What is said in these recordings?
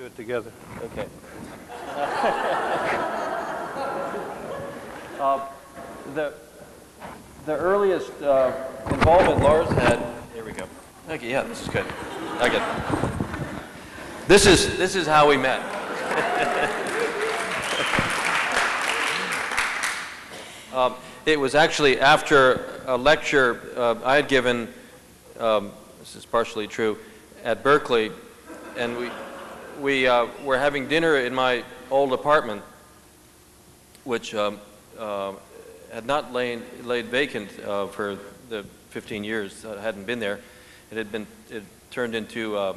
do it together. Okay. The earliest involvement Lars had. Here we go. Okay, yeah, this is good. I get it. This is how we met. It was actually after a lecture I had given. This is partially true at Berkeley, and we were having dinner in my old apartment, which had not laid vacant for the 15 years that I hadn't been there. It turned into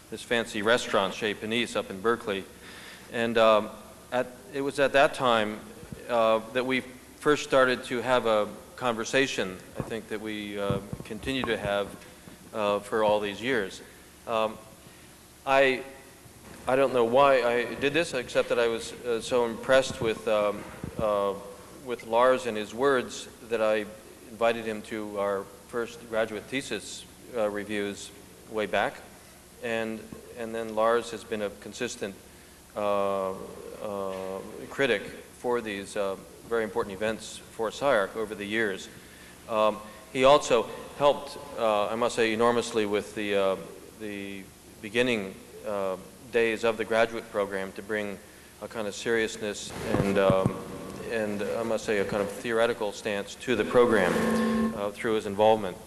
this fancy restaurant, Chez Panisse, up in Berkeley. And it was at that time that we first started to have a conversation, I think, that we continue to have for all these years. I don't know why I did this, except that I was so impressed with Lars and his words that I invited him to our first graduate thesis reviews way back, and then Lars has been a consistent critic for these very important events for SCI-Arc over the years. He also helped, I must say, enormously with the beginning days of the graduate program to bring a kind of seriousness and I must say a kind of theoretical stance to the program through his involvement.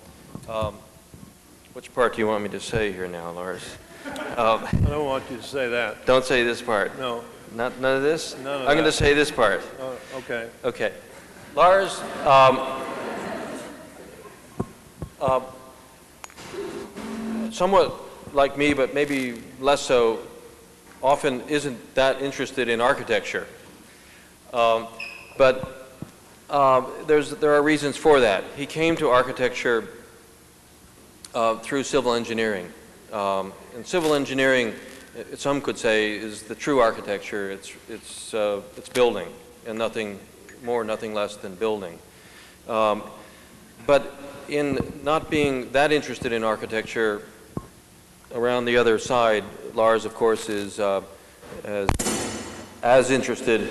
Which part do you want me to say here now, Lars? I don't want you to say that. Don't say this part. No. None of this? None of I'm going to that. say this part. Okay. Okay. Lars, somewhat like me, but maybe less so, often isn't that interested in architecture. But there are reasons for that. He came to architecture through civil engineering. And civil engineering, some could say, is the true architecture. It's building, and nothing more, nothing less than building. But in not being that interested in architecture, around the other side, Lars, of course, is as interested.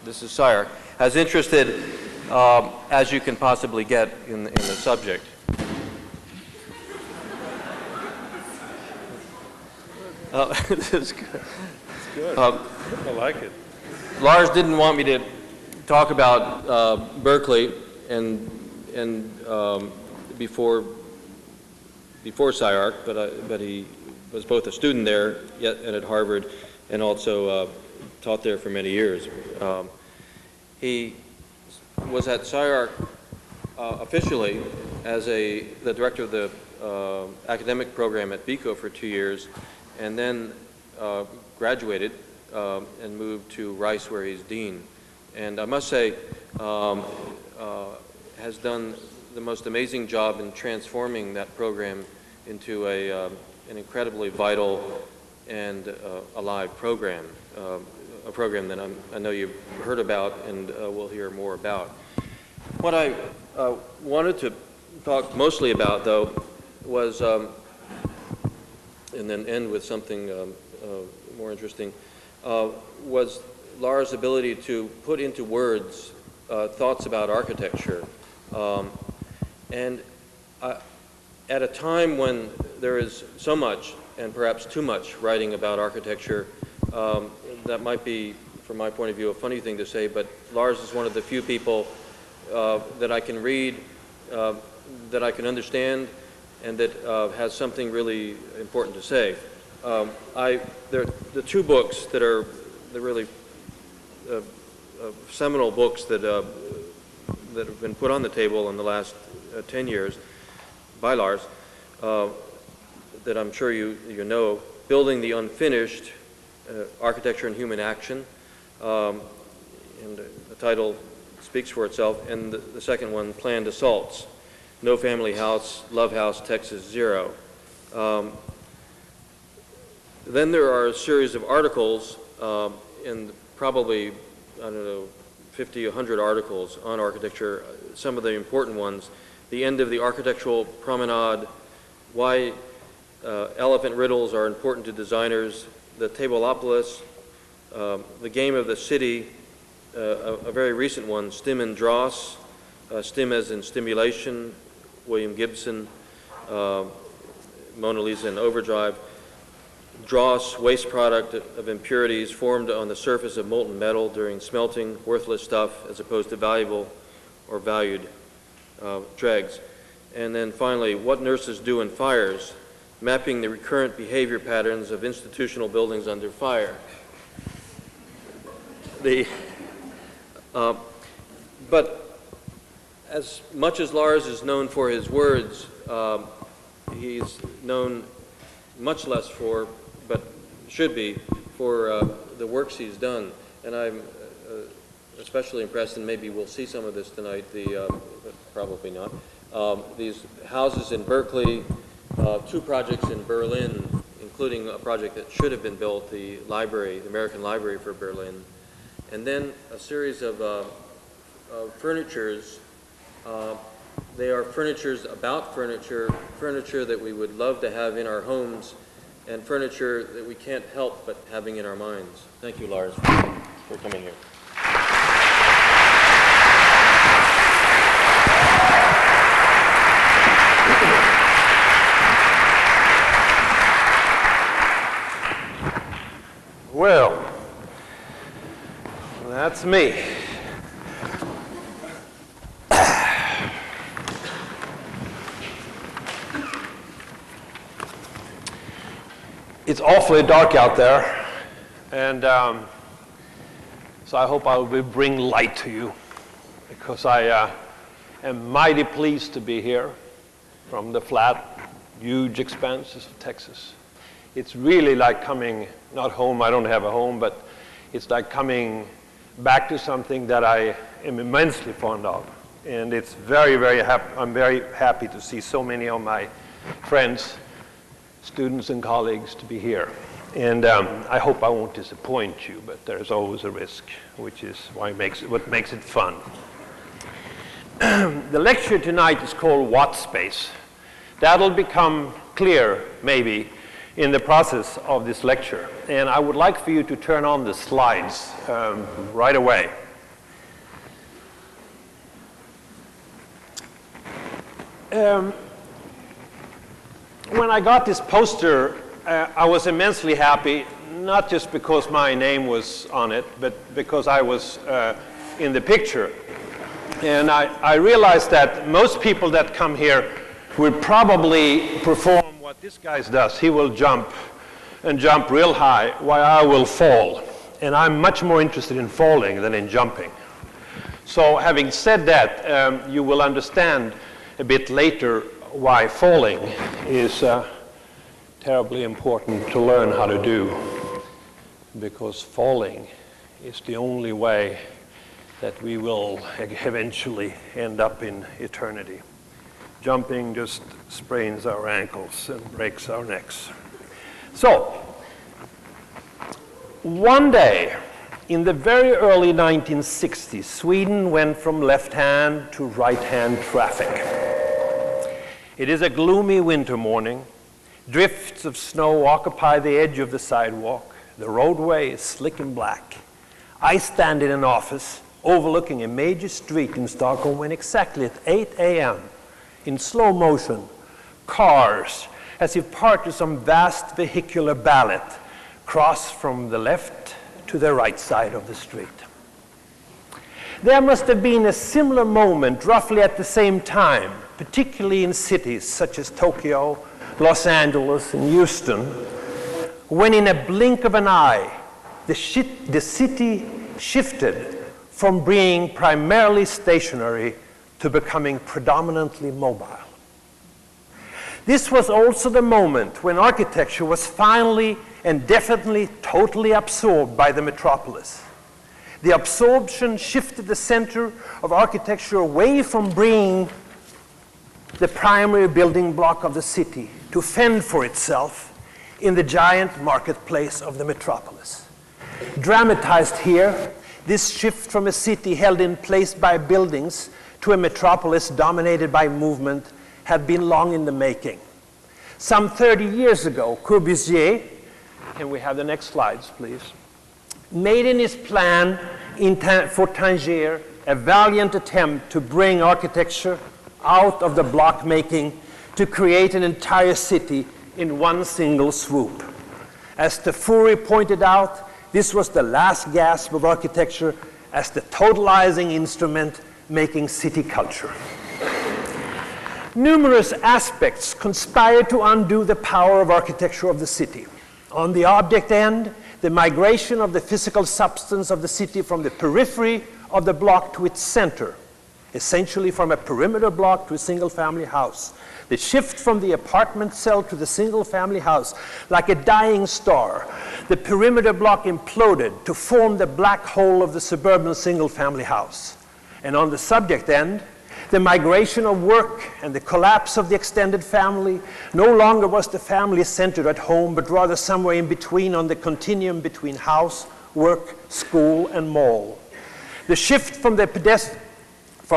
This is SCI-Arc, as interested as you can possibly get in the subject. This is good. It's good. I like it. Lars didn't want me to talk about Berkeley and before SCI-Arc, but he was both a student there and at Harvard, and also taught there for many years. He was at SCI-Arc officially as the director of the academic program at BICO for 2 years, and then graduated and moved to Rice, where he's dean. And I must say, has done the most amazing job in transforming that program into an incredibly vital and alive program, a program that I know you've heard about and will hear more about. What I wanted to talk mostly about, though, was, and then end with something more interesting, was Lars' ability to put into words thoughts about architecture. And at a time when there is so much, and perhaps too much, writing about architecture, that might be, from my point of view, a funny thing to say, but Lars is one of the few people that I can read, that I can understand, and that has something really important to say. The two books that are the really seminal books that have been put on the table in the last 10 years by Lars, that I'm sure you know, Building the Unfinished, Architecture and Human Action, and the title speaks for itself, and the second one, Planned Assaults, No Family House, Love House, Texas Zero. Then there are a series of articles, in probably, I don't know, 50, 100 articles on architecture, some of the important ones, The End of the Architectural Promenade, Why Elephant Riddles Are Important to Designers, the Tableopolis, the Game of the City, a very recent one, Stim and Dross, Stim as in Stimulation, William Gibson, Mona Lisa in Overdrive, Dross, waste product of impurities formed on the surface of molten metal during smelting, worthless stuff as opposed to valuable or valued dregs. And then finally, What Nurses Do in Fires, mapping the recurrent behavior patterns of institutional buildings under fire. But as much as Lars is known for his words, he's known much less for, but should be, for the works he's done. And I'm especially impressed, and maybe we'll see some of this tonight, but probably not. These houses in Berkeley, 2 projects in Berlin, including a project that should have been built, the library, the American Library for Berlin, and then a series of furnitures. They are furnitures about furniture, furniture that we would love to have in our homes, and furniture that we can't help but having in our minds. Thank you, Lars, for coming here. Well, that's me. It's awfully dark out there, and so I hope I will bring light to you, because I am mighty pleased to be here from the flat, huge expanses of Texas. It's really like coming, not home, I don't have a home, but it's like coming back to something that I am immensely fond of. And it's very, very happy, I'm very happy to see so many of my friends, students and colleagues to be here. And I hope I won't disappoint you, but there's always a risk, which is what makes it fun. The lecture tonight is called What Space? That'll become clear, maybe, in the process of this lecture. And I would like for you to turn on the slides right away. When I got this poster, I was immensely happy, not just because my name was on it, but because I was in the picture. And I realized that most people that come here will probably perform what this guy does. He will jump and jump real high while I will fall. And I'm much more interested in falling than in jumping. So having said that, you will understand a bit later why falling is terribly important to learn how to do, because falling is the only way that we will eventually end up in eternity. Jumping just sprains our ankles and breaks our necks. So, one day, in the very early 1960s, Sweden went from left-hand to right-hand traffic. It is a gloomy winter morning. Drifts of snow occupy the edge of the sidewalk. The roadway is slick and black. I stand in an office overlooking a major street in Stockholm when exactly at 8 a.m., in slow motion, cars, as if part of some vast vehicular ballet, cross from the left to the right side of the street. There must have been a similar moment roughly at the same time, particularly in cities such as Tokyo, Los Angeles, and Houston, when in a blink of an eye, the city shifted from being primarily stationary to becoming predominantly mobile. This was also the moment when architecture was finally and definitely totally absorbed by the metropolis. The absorption shifted the center of architecture away from being the primary building block of the city to fend for itself in the giant marketplace of the metropolis. Dramatized here, this shift from a city held in place by buildings to a metropolis dominated by movement had been long in the making. Some 30 years ago, Trebuchet, can we have the next slides, please? Made in his plan for Tangier a valiant attempt to bring architecture out of the block making to create an entire city in one single swoop. As Tafuri pointed out, this was the last gasp of architecture as the totalizing instrument making city culture. Numerous aspects conspired to undo the power of architecture of the city. On the object end, the migration of the physical substance of the city from the periphery of the block to its center, essentially from a perimeter block to a single-family house. The shift from the apartment cell to the single-family house, like a dying star, the perimeter block imploded to form the black hole of the suburban single-family house. And on the subject end, the migration of work and the collapse of the extended family. No longer was the family centered at home, but rather somewhere in between on the continuum between house, work, school, and mall. The shift from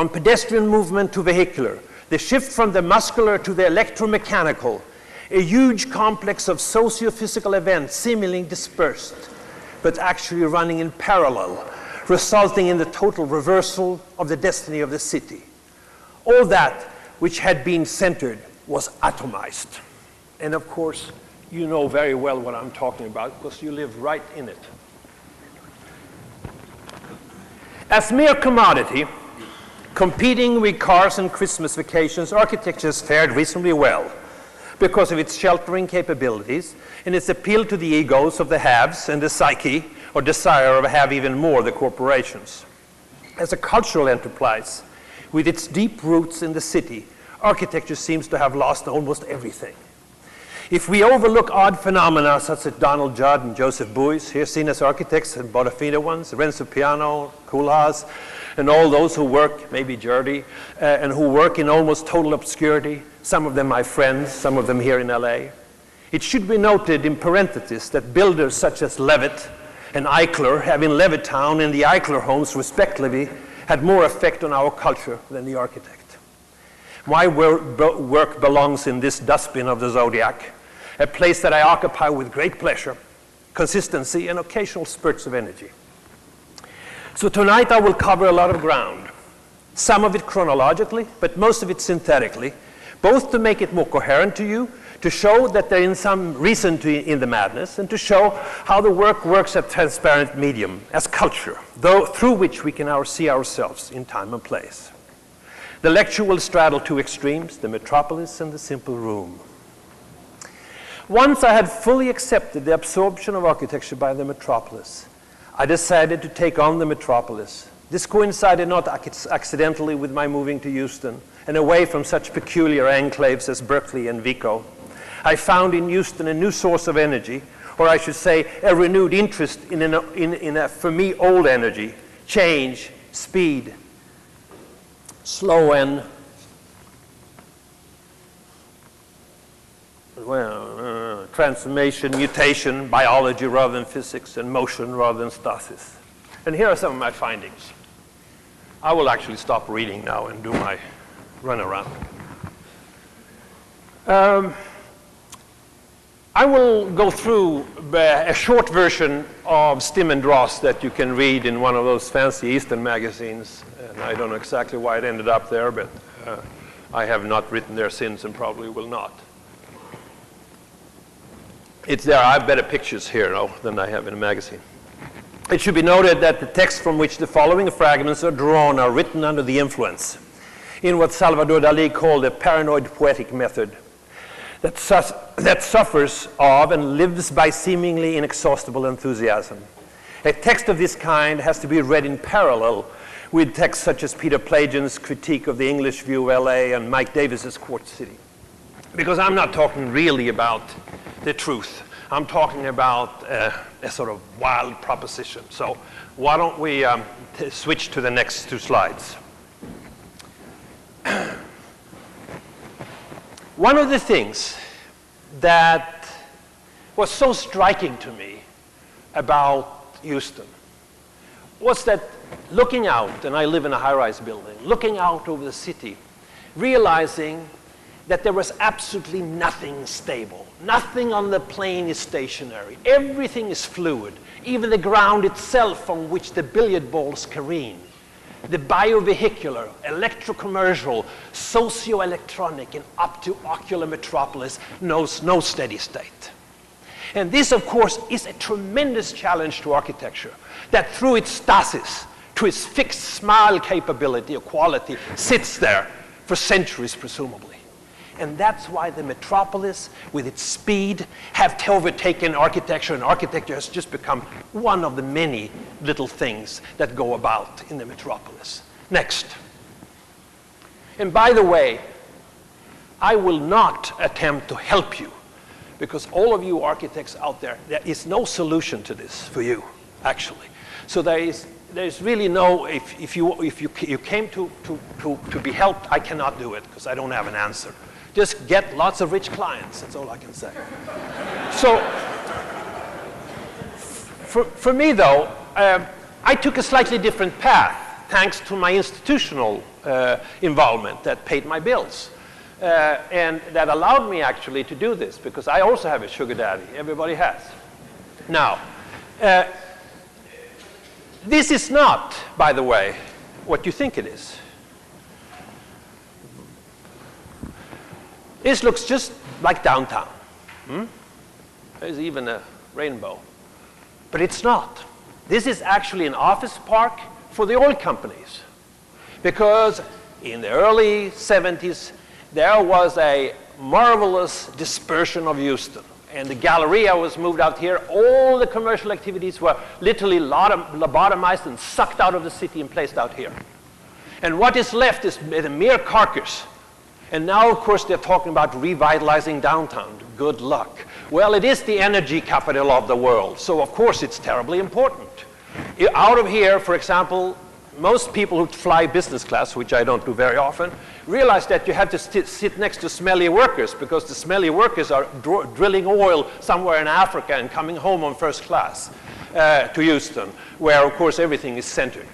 pedestrian movement to vehicular, the shift from the muscular to the electromechanical, a huge complex of socio-physical events seemingly dispersed, but actually running in parallel, resulting in the total reversal of the destiny of the city. All that which had been centered was atomized. And of course, you know very well what I'm talking about because you live right in it. As mere commodity, competing with cars and Christmas vacations, architecture has fared reasonably well because of its sheltering capabilities and its appeal to the egos of the haves and the psyche or desire of have even more, the corporations. As a cultural enterprise, with its deep roots in the city, architecture seems to have lost almost everything. If we overlook odd phenomena such as Donald Judd and Joseph Beuys, here seen as architects and bona fide ones, Renzo Piano, Koolhaas, and all those who work, maybe Jurdy, and who work in almost total obscurity, some of them my friends, some of them here in LA. It should be noted in parentheses that builders such as Levitt and Eichler have in Levittown and the Eichler homes respectively had more effect on our culture than the architect. My work belongs in this dustbin of the zodiac, a place that I occupy with great pleasure, consistency, and occasional spurts of energy. So tonight I will cover a lot of ground, some of it chronologically, but most of it synthetically, both to make it more coherent to you, to show that there is some reason in the madness, and to show how the work works at transparent medium, as culture, through which we can see ourselves in time and place. The lecture will straddle two extremes, the metropolis and the simple room. Once I had fully accepted the absorption of architecture by the metropolis, I decided to take on the metropolis. This coincided not accidentally with my moving to Houston and away from such peculiar enclaves as Berkeley and Vico. I found in Houston a new source of energy, or I should say a renewed interest in a, for me, old energy, change, speed, slow and, transformation, mutation, biology rather than physics, and motion rather than stasis. And here are some of my findings. I will actually stop reading now and do my runaround. I will go through a short version of Stim and Dross that you can read in one of those fancy Eastern magazines. And I don't know exactly why it ended up there, but I have not written there since and probably will not. It's there. I have better pictures here though, than I have in a magazine. It should be noted that the text from which the following fragments are drawn are written under the influence in what Salvador Dalí called a paranoid poetic method that suffers of and lives by seemingly inexhaustible enthusiasm. A text of this kind has to be read in parallel with texts such as Peter Plagian's critique of the English view of LA and Mike Davis's Quartz City. Because I'm not talking really about the truth. I'm talking about a sort of wild proposition. So why don't we switch to the next two slides. One of the things that was so striking to me about Houston was that looking out, and I live in a high-rise building, looking out over the city, realizing that there was absolutely nothing stable. Nothing on the plane is stationary. Everything is fluid, even the ground itself on which the billiard balls careen. The biovehicular, electrocommercial, socio-electronic, and up to ocular metropolis knows no steady state. And this, of course, is a tremendous challenge to architecture, that through its stasis, to its fixed smile capability or quality, sits there for centuries, presumably. And that's why the metropolis, with its speed, have overtaken architecture, and architecture has just become one of the many little things that go about in the metropolis. Next. And by the way, I will not attempt to help you, because all of you architects out there is no solution to this for you, actually. So there's really no, if you came to be helped, I cannot do it, because I don't have an answer. Just get lots of rich clients, that's all I can say. So, for me though, I took a slightly different path, thanks to my institutional involvement that paid my bills. And that allowed me actually to do this, because I also have a sugar daddy, everybody has. Now, this is not, by the way, what you think it is. This looks just like downtown. There's even a rainbow. But it's not. This is actually an office park for the oil companies. Because in the early 70s, there was a marvelous dispersion of Houston. And the Galleria was moved out here. All the commercial activities were literally lobotomized and sucked out of the city and placed out here. And what is left is the mere carcass. And now, of course, they're talking about revitalizing downtown. Good luck. Well, it is the energy capital of the world, so of course it's terribly important. Out of here, for example, most people who fly business class, which I don't do very often, realize that you have to sit next to smelly workers, because the smelly workers are drilling oil somewhere in Africa and coming home on first class to Houston, where, of course, everything is centered.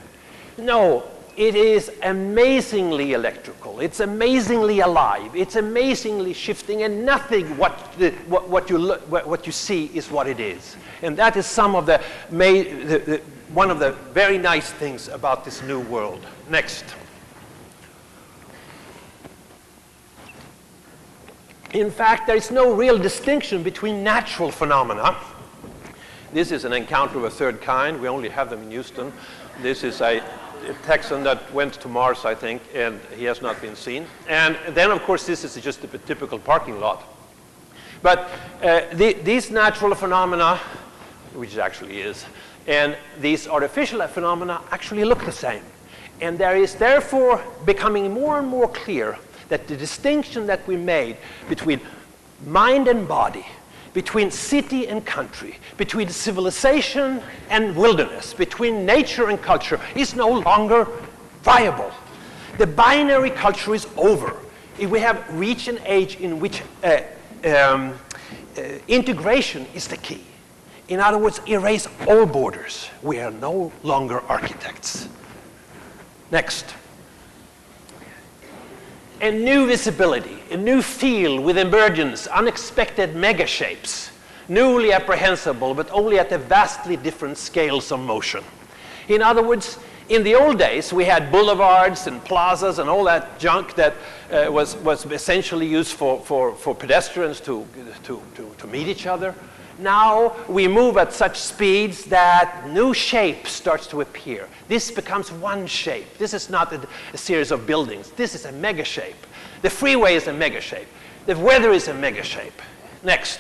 No. It is amazingly electrical. It's amazingly alive. It's amazingly shifting, and nothing what you see is what it is. And that is some of one of the very nice things about this new world. Next. In fact, there is no real distinction between natural phenomena. This is an encounter of a third kind. We only have them in Houston. This is a Texan that went to Mars, I think, and he has not been seen. And then, of course, this is just a typical parking lot. But these natural phenomena, which it actually is, and these artificial phenomena actually look the same. And there is therefore becoming more and more clear that the distinction that we made between mind and body, between city and country, between civilization and wilderness, between nature and culture, is no longer viable. The binary culture is over. We have reached an age in which integration is the key. In other words, erase all borders. We are no longer architects. Next. A new visibility, a new field with emergence, unexpected mega shapes, newly apprehensible, but only at a vastly different scales of motion. In other words, in the old days, we had boulevards and plazas and all that junk that was essentially used for pedestrians to meet each other. Now we move at such speeds that new shape starts to appear. This becomes one shape. This is not a series of buildings. This is a mega shape. The freeway is a mega shape. The weather is a mega shape. Next.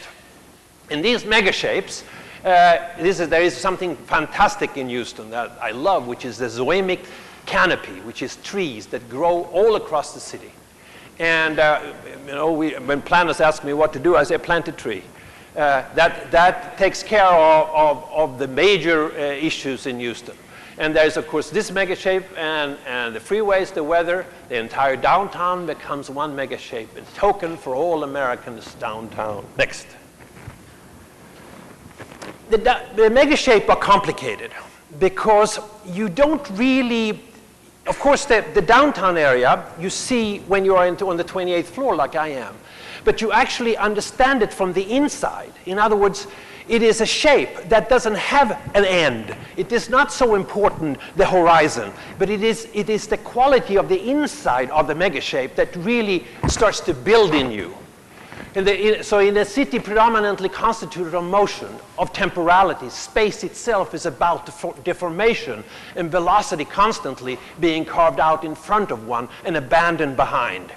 In these mega shapes, there is something fantastic in Houston that I love, which is the zoemic canopy, which is trees that grow all across the city. And when planners ask me what to do, I say plant a tree. That takes care of the major issues in Houston. And there's, of course, this mega shape, and the freeways, the weather, the entire downtown becomes one mega shape, a token for all Americans downtown. Next. The mega shape are complicated because you don't really of course, the downtown area you see when you are on the 28th floor like I am. But you actually understand it from the inside. In other words, it is a shape that doesn't have an end. It is not so important, the horizon, but it is the quality of the inside of the mega shape that really starts to build in you. So in a city predominantly constituted of motion, of temporality, space itself is about deformation and velocity constantly being carved out in front of one and abandoned behind.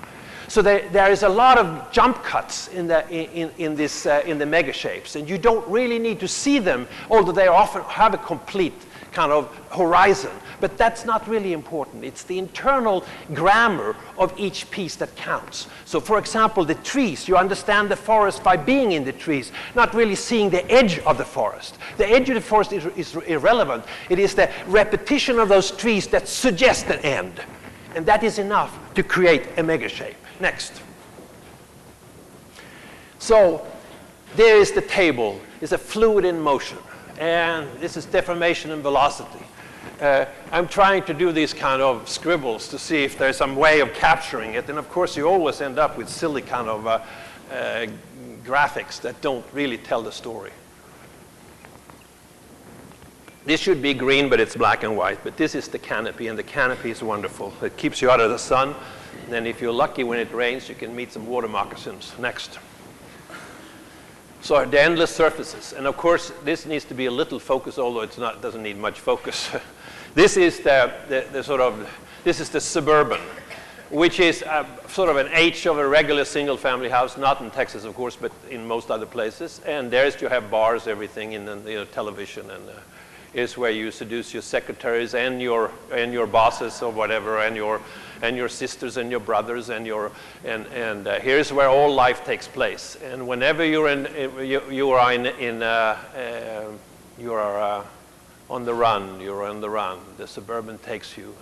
So there is a lot of jump cuts in the mega shapes, and you don't really need to see them, although they often have a complete kind of horizon. But that's not really important. It's the internal grammar of each piece that counts. So for example, the trees, you understand the forest by being in the trees, not really seeing the edge of the forest. The edge of the forest is irrelevant. It is the repetition of those trees that suggests an end. And that is enough to create a mega shape. Next. So there is the table. It's a fluid in motion. And this is deformation and velocity. I'm trying to do these kind of scribbles to see if there's some way of capturing it. And of course, you always end up with silly kind of graphics that don't really tell the story. This should be green, but it's black and white. But this is the canopy, and the canopy is wonderful. It keeps you out of the sun. And if you're lucky when it rains, you can meet some water moccasins. Next. So the endless surfaces. And of course, this needs to be a little focus, although it doesn't need much focus. This is this is the suburban, which is sort of an H of a regular single-family house, not in Texas, of course, but in most other places. And there's you have bars, everything in the television, and is where you seduce your secretaries and your bosses or whatever, and your sisters and your brothers, and here's where all life takes place. And whenever you're on the run. The suburban takes you,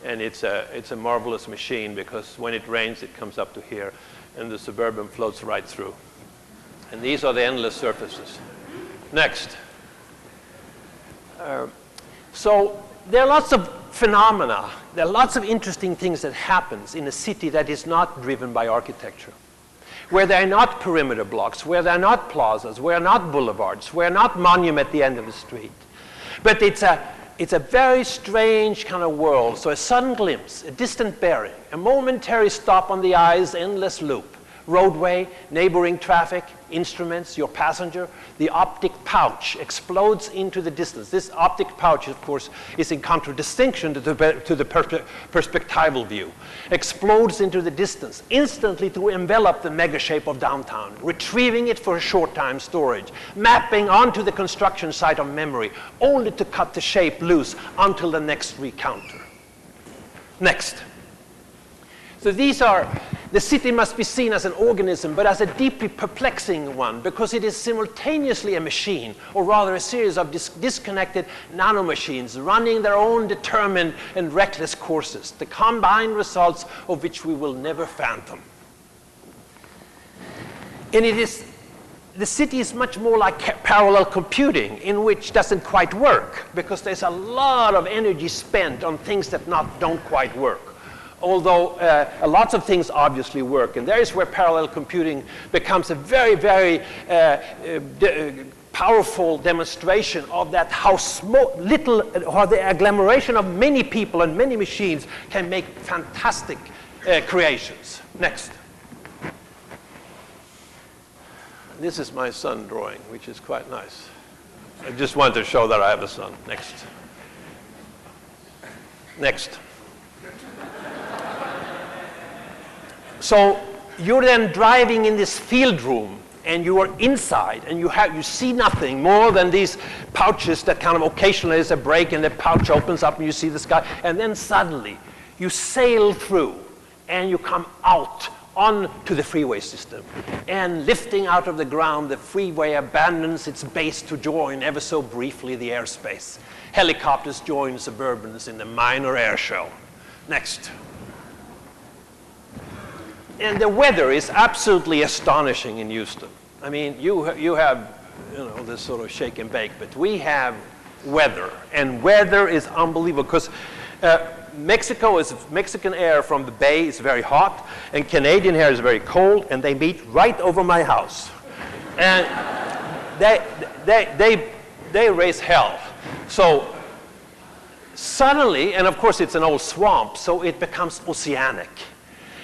and it's a marvelous machine, because when it rains, it comes up to here, and the suburban floats right through. And these are the endless surfaces. Next. So there are lots of phenomena. There are lots of interesting things that happens in a city that is not driven by architecture, where there are not perimeter blocks, where there are not plazas, where there are not boulevards, where there are not monuments at the end of the street. But it's a very strange kind of world. So a sudden glimpse, a distant bearing, a momentary stop on the eye's endless loop. Roadway, neighboring traffic, instruments, your passenger, the optic pouch explodes into the distance. This optic pouch, of course, is in contradistinction to the perspectival view. Explodes into the distance, instantly to envelop the mega shape of downtown, retrieving it for a short time storage, mapping onto the construction site of memory, only to cut the shape loose until the next recounter. Next. So the city must be seen as an organism, but as a deeply perplexing one, because it is simultaneously a machine, or rather a series of disconnected nanomachines running their own determined and reckless courses, the combined results of which we will never fathom. And the city is much more like parallel computing, in which doesn't quite work, because there's a lot of energy spent on things that don't quite work. Although lots of things obviously work. And there is where parallel computing becomes a very, very powerful demonstration of that, how little, or the agglomeration of many people and many machines can make fantastic creations. Next. This is my son drawing, which is quite nice. I just wanted to show that I have a son. Next. Next. So you're then driving in this field room, and you are inside, and you see nothing more than these pouches that kind of occasionally there's a break, and the pouch opens up, and you see the sky, and then suddenly you sail through, and you come out onto the freeway system, and lifting out of the ground, the freeway abandons its base to join ever so briefly the airspace. Helicopters join suburbans in the minor air show. Next. And the weather is absolutely astonishing in Houston. I mean, you have this sort of shake and bake, but we have weather, and weather is unbelievable, because Mexican air from the bay is very hot, and Canadian air is very cold, and they meet right over my house. And they raise hell. So suddenly, and of course it's an old swamp, so it becomes oceanic.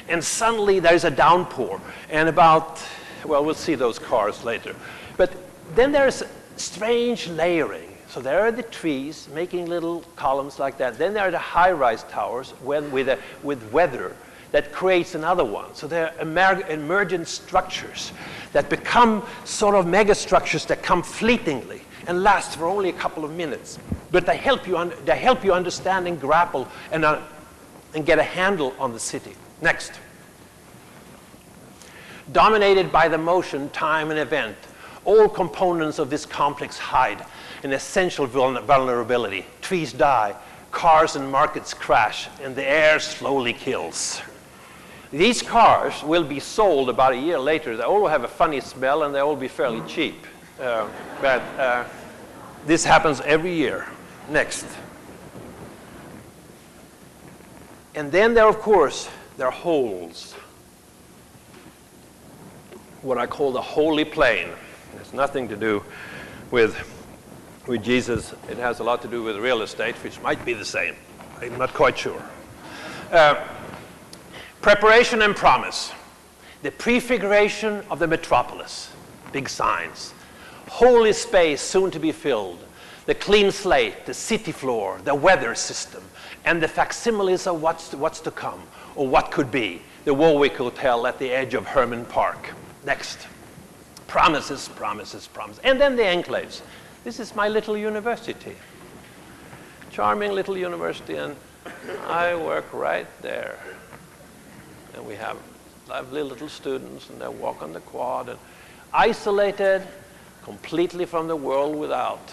And suddenly there's a downpour, and well, we'll see those cars later. But then there's strange layering. So there are the trees making little columns like that. Then there are the high-rise towers with weather that creates another one. So there are emergent structures that become sort of megastructures that come fleetingly and last for only a couple of minutes. But they help you understand and grapple and get a handle on the city. Next. Dominated by the motion, time, and event, all components of this complex hide an essential vulnerability. Trees die, cars and markets crash, and the air slowly kills. These cars will be sold about a year later. They all have a funny smell, and they all be fairly cheap. But this happens every year. Next. And then there, of course, there are holes. What I call the holy plain. It has nothing to do with Jesus. It has a lot to do with real estate, which might be the same. I'm not quite sure. Preparation and promise. The prefiguration of the metropolis. Big signs. Holy space soon to be filled. The clean slate, the city floor, the weather system, and the facsimiles of what's to come, or what could be. The Warwick Hotel at the edge of Herman Park. Next. Promises, promises, promises. And then the enclaves. This is my little university. Charming little university, and I work right there. And we have lively little students, and they walk on the quad, and isolated completely from the world without.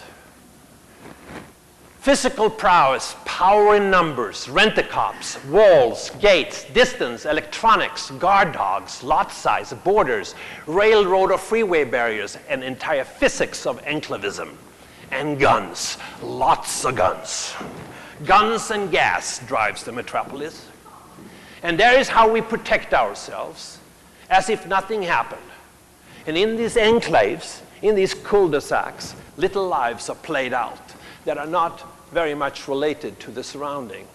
Physical prowess, power in numbers, rent-a-cops, walls, gates, distance, electronics, guard dogs, lot size, borders, railroad or freeway barriers, and entire physics of enclavism. And guns, lots of guns. Guns and gas drives the metropolis. And there is how we protect ourselves, as if nothing happened. And in these enclaves, in these cul-de-sacs, little lives are played out that are not very much related to the surrounding.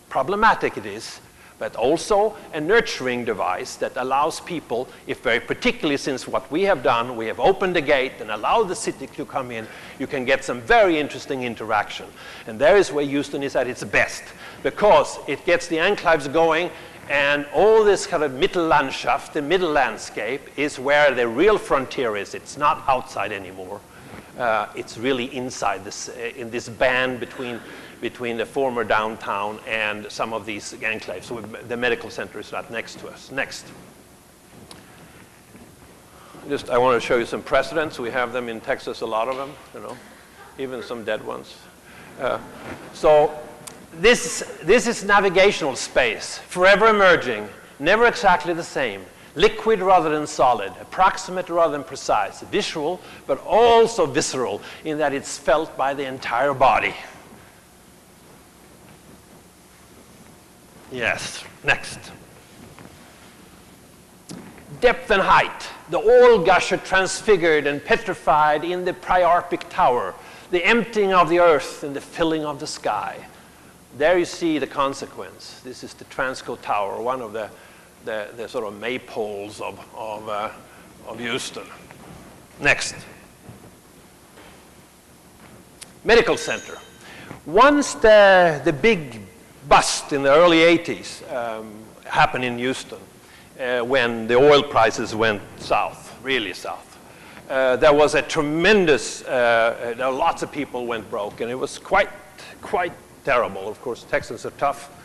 Problematic it is, but also a nurturing device that allows people, if very particularly since what we have done, we have opened the gate and allowed the city to come in, you can get some very interesting interaction. And there is where Houston is at its best, because it gets the enclaves going, and all this kind of Mittellandschaft, the middle landscape, is where the real frontier is. It's not outside anymore. It's really inside this, in this band between the former downtown and some of these enclaves. So the medical center is right next to us. Next. I want to show you some precedents. We have them in Texas, a lot of them, even some dead ones. So this is navigational space, forever emerging, never exactly the same. Liquid rather than solid, approximate rather than precise, visual, but also visceral in that it's felt by the entire body. Yes, next. Depth and height, the oil gusher transfigured and petrified in the Priarpic Tower, the emptying of the earth and the filling of the sky. There you see the consequence. This is the Transco Tower, one of the sort of maypoles of Houston. Next. Medical center. Once the big bust in the early 80s happened in Houston, when the oil prices went south, really south, there was a tremendous, lots of people went broke, and it was quite terrible. Of course, Texans are tough.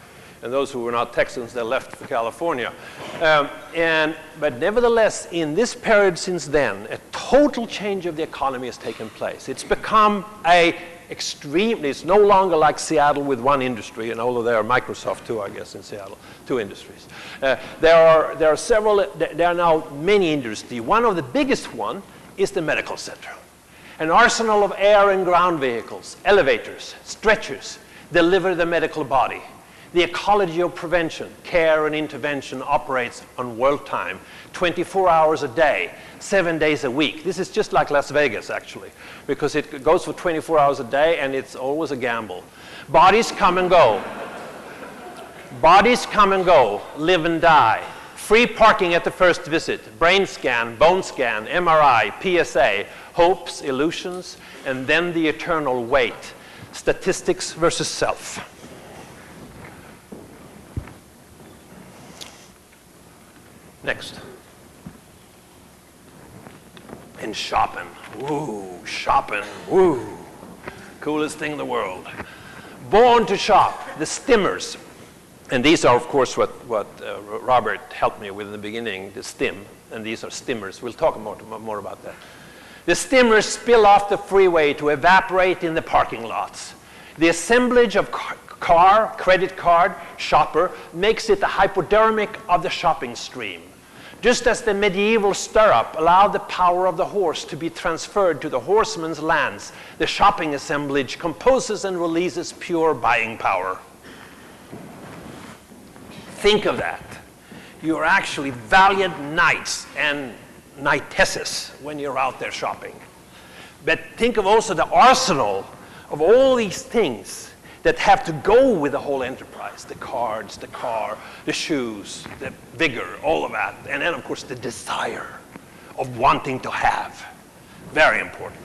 And those who were not Texans, they left for California. But nevertheless, in this period since then, a total change of the economy has taken place. It's become it's no longer like Seattle with one industry, and although there are Microsoft too, I guess, in Seattle, two industries. There are now many industries. One of the biggest one is the medical center. An arsenal of air and ground vehicles, elevators, stretchers, deliver the medical body. The ecology of prevention, care and intervention operates on world time, 24 hours a day, 7 days a week. This is just like Las Vegas, actually, because it goes for 24 hours a day and it's always a gamble. Bodies come and go. Bodies come and go, live and die. Free parking at the first visit, brain scan, bone scan, MRI, PSA, hopes, illusions, and then the eternal wait. Statistics versus self. Next. And shopping. Woo, shopping. Woo. Coolest thing in the world. Born to shop, the stimmers. And these are, of course, what Robert helped me with in the beginning, the stim. And these are stimmers. We'll talk more about that. The stimmers spill off the freeway to evaporate in the parking lots. The assemblage of car, credit card, shopper makes it the hypodermic of the shopping stream. Just as the medieval stirrup allowed the power of the horse to be transferred to the horseman's lands, the shopping assemblage composes and releases pure buying power. Think of that. You are actually valiant knights and knightesses when you're out there shopping. But think of also the arsenal of all these things that have to go with the whole enterprise. The cards, the car, the shoes, the vigor, all of that. And then, of course, the desire of wanting to have. Very important.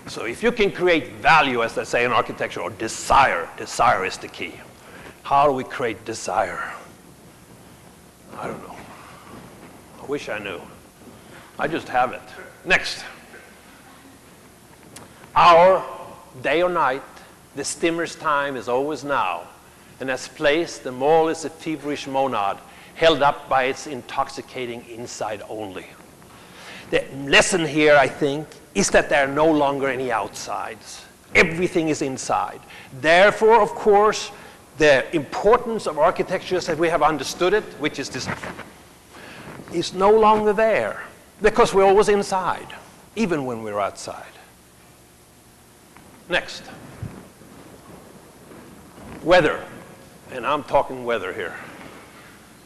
So if you can create value, as they say in architecture, or desire is the key. How do we create desire? I don't know. I wish I knew. I just have it. Next. Hour, day or night, the stimmer's time is always now. And as place, the mole is a feverish monad, held up by its intoxicating inside only. The lesson here, I think, is that there are no longer any outsides. Everything is inside. Therefore, of course, the importance of architecture as we have understood it, which is this, is no longer there. Because we're always inside, even when we're outside. Next. Weather. And I'm talking weather here.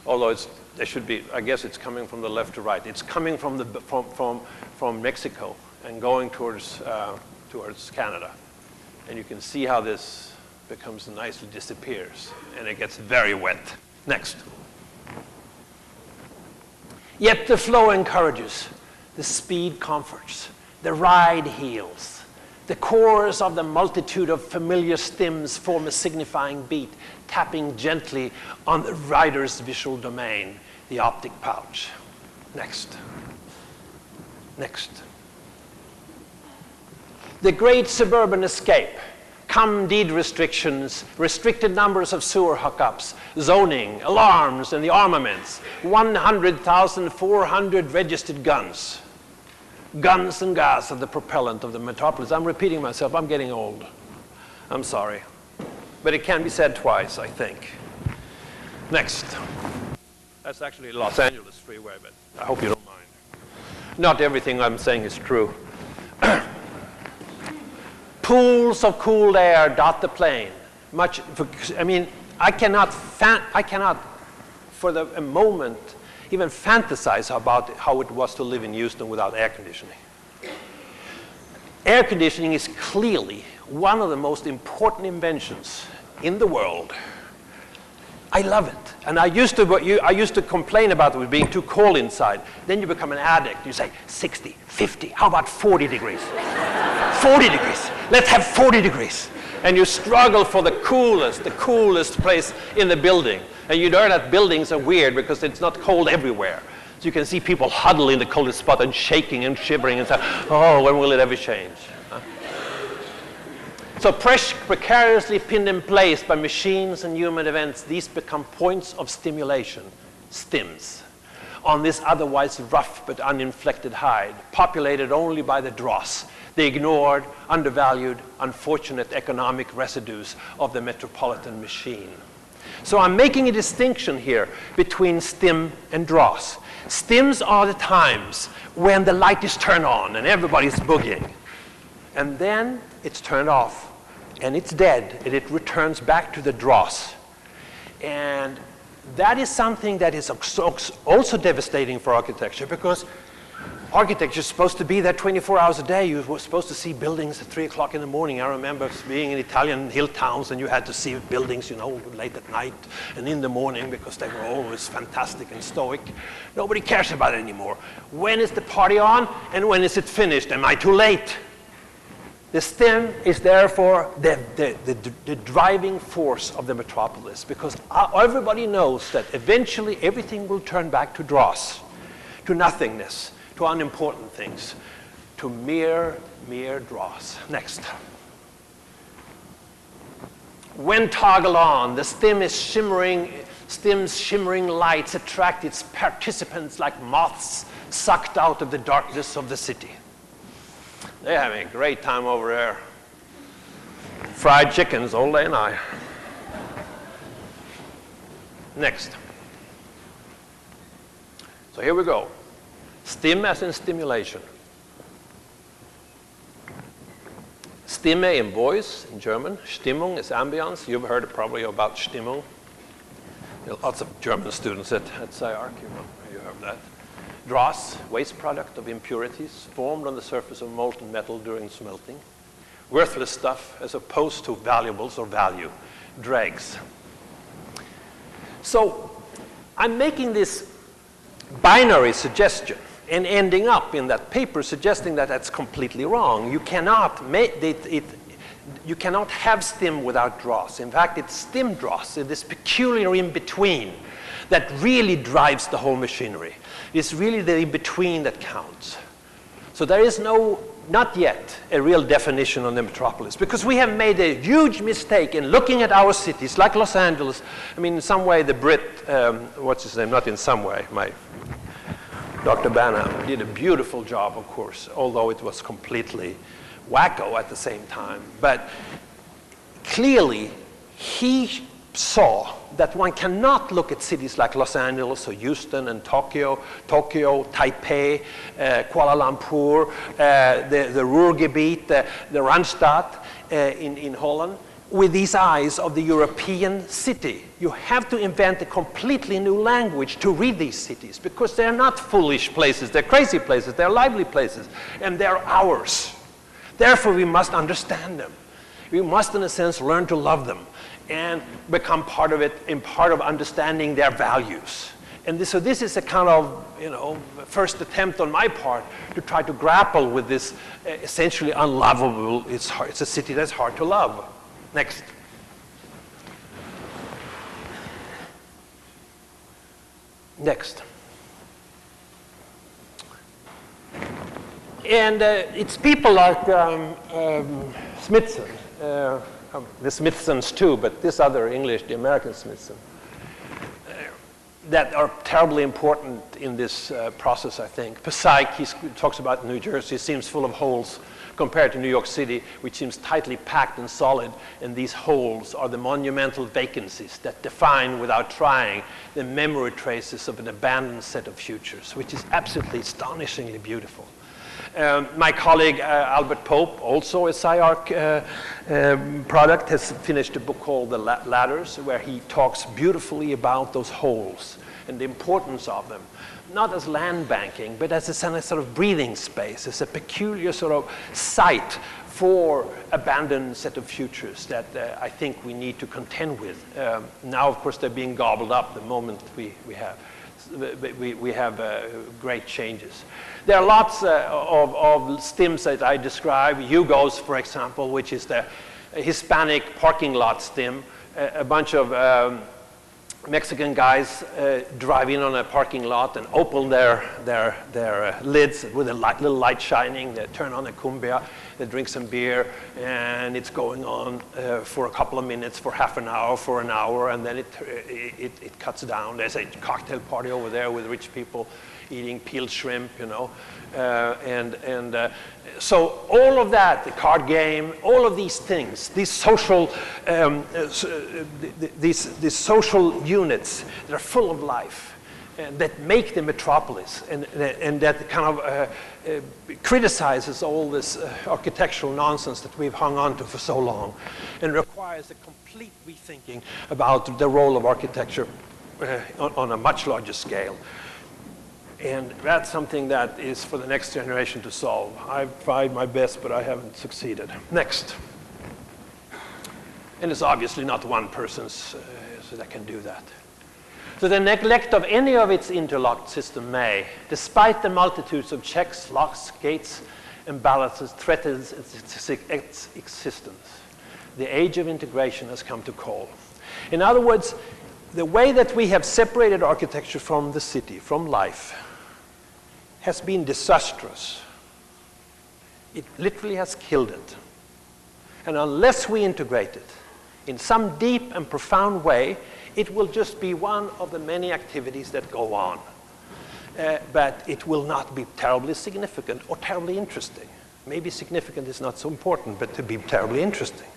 Although there should be, I guess it's coming from the left to right. It's coming from Mexico and going towards Canada. And you can see how this becomes nicely disappears. And it gets very wet. Next. Yet the flow encourages. The speed comforts. The ride heals. The chorus of the multitude of familiar stims form a signifying beat, tapping gently on the rider's visual domain, the optic pouch. Next. Next. The great suburban escape. Come deed restrictions, restricted numbers of sewer hookups, zoning, alarms, and the armaments. 100,400 registered guns. Guns and gas are the propellant of the metropolis. I'm repeating myself. I'm getting old. I'm sorry. But it can be said twice, I think. Next. That's actually Los Angeles freeway, but I hope you don't mind. Not everything I'm saying is true. Pools of cooled air dot the plain. I cannot for a moment even fantasize about how it was to live in Houston without air conditioning. Air conditioning is clearly one of the most important inventions in the world. I love it. And I used to complain about it being too cold inside. Then you become an addict. You say 60, 50, how about 40 degrees? 40 degrees. Let's have 40 degrees. And you struggle for the coolest place in the building. And you learn that buildings are weird because it's not cold everywhere. So you can see people huddle in the coldest spot and shaking and shivering and say, oh, when will it ever change? Huh? So precariously pinned in place by machines and human events, these become points of stimulation, stims, on this otherwise rough but uninflected hide, populated only by the dross, the ignored, undervalued, unfortunate economic residues of the metropolitan machine. So I'm making a distinction here between stim and dross. Stims are the times when the light is turned on and everybody's boogieing. And then it's turned off and it's dead and it returns. returns back to the dross. And that is something that is also devastating for architecture, because architecture is supposed to be there 24 hours a day. You were supposed to see buildings at 3 o'clock in the morning. I remember being in Italian hill towns, and you had to see buildings, late at night and in the morning, because they were always fantastic and stoic. Nobody cares about it anymore. When is the party on, and when is it finished? Am I too late? The stim is therefore the driving force of the metropolis, because everybody knows that eventually everything will turn back to dross, to nothingness, to unimportant things, to mere dross. Next. When toggled on, the stim's shimmering lights attract its participants like moths sucked out of the darkness of the city. They're having a great time over there. Fried chickens all day and night. Next. So here we go. Stim as in stimulation. Stimme in voice, in German. Stimmung is ambience. You've heard probably about Stimmung. There are lots of German students at SCI-Arc. You heard that. Dross, waste product of impurities formed on the surface of molten metal during smelting. Worthless stuff as opposed to valuables or value. Dregs. So I'm making this binary suggestion and ending up in that paper suggesting that that's completely wrong. You cannot you cannot have stim without dross. In fact, it's stim dross, this peculiar in-between that really drives the whole machinery. It's really the in-between that counts. So there is not yet a real definition on the metropolis, because we have made a huge mistake in looking at our cities like Los Angeles. I mean, in some way the Brit, what's his name, not in some way, Dr. Banham did a beautiful job, of course, although it was completely wacko at the same time. But clearly, he saw that one cannot look at cities like Los Angeles or Houston and Tokyo, Taipei, Kuala Lumpur, the Ruhrgebiet, the Randstad in Holland, with these eyes of the European city. You have to invent a completely new language to read these cities, because they're not foolish places, they're crazy places, they're lively places, and they're ours. Therefore, we must understand them. We must, in a sense, learn to love them and become part of it, and part of understanding their values. And so this is a kind of, first attempt on my part to try to grapple with this essentially unlovable, it's a city that's hard to love. Next. Next. And it's people like Smithson, the Smithsons too, but this other English, the American Smithson, that are terribly important in this process, I think. Passaic, he talks about New Jersey, seems full of holes compared to New York City, which seems tightly packed and solid, and these holes are the monumental vacancies that define, without trying, the memory traces of an abandoned set of futures, which is absolutely astonishingly beautiful. My colleague Albert Pope, also a SCI-Arc product, has finished a book called The Ladders, where he talks beautifully about those holes and the importance of them, not as land banking, but as a sort of breathing space, as a peculiar sort of site for abandoned set of futures that I think we need to contend with. Now, of course, they're being gobbled up the moment we have great changes. There are lots of stims that I describe. Yugos, for example, which is the Hispanic parking lot stim. A bunch of Mexican guys drive in on a parking lot and open their lids with a little light shining. They turn on a cumbia, they drink some beer, and it's going on for a couple of minutes, for half an hour, for an hour, and then it cuts down. There's a cocktail party over there with rich people eating peeled shrimp, so all of that, the card game, all of these things, these social, these social units that are full of life, that make the metropolis and that kind of criticizes all this architectural nonsense that we've hung on to for so long, and requires a complete rethinking about the role of architecture on a much larger scale. And that's something that is for the next generation to solve. I've tried my best, but I haven't succeeded. Next. And it's obviously not one person's that can do that. So the neglect of any of its interlocked system may, despite the multitudes of checks, locks, gates, and balances, threatens its existence. The age of integration has come to call. In other words, the way that we have separated architecture from the city, from life, has been disastrous. It literally has killed it. And unless we integrate it in some deep and profound way, it will just be one of the many activities that go on. But it will not be terribly significant or terribly interesting. Maybe significant is not so important, but to be terribly interesting.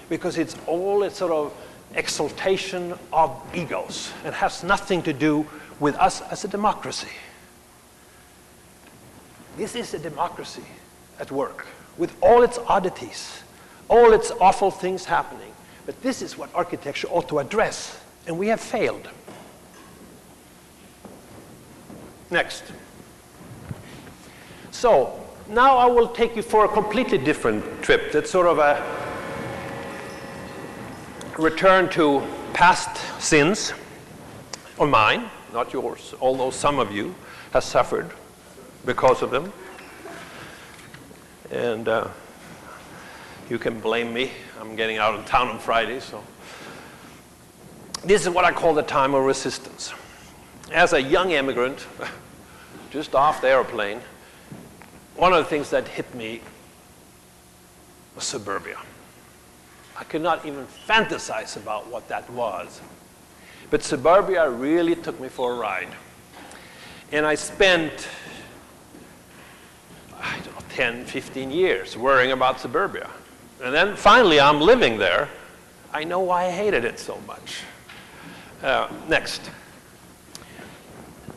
Because it's all a sort of exaltation of egos and has nothing to do with us as a democracy. This is a democracy at work, with all its oddities, all its awful things happening. But this is what architecture ought to address, and we have failed. Next. So, now I will take you for a completely different trip. That's sort of a return to past sins, or mine, not yours, although some of you have suffered because of them. And you can blame me. I'm getting out of town on Friday, so. This is what I call the time of resistance. As a young immigrant, just off the airplane, one of the things that hit me was suburbia. I could not even fantasize about what that was. But suburbia really took me for a ride. And I spent, 10, 15 years worrying about suburbia. And then finally I'm living there. I know why I hated it so much. Next.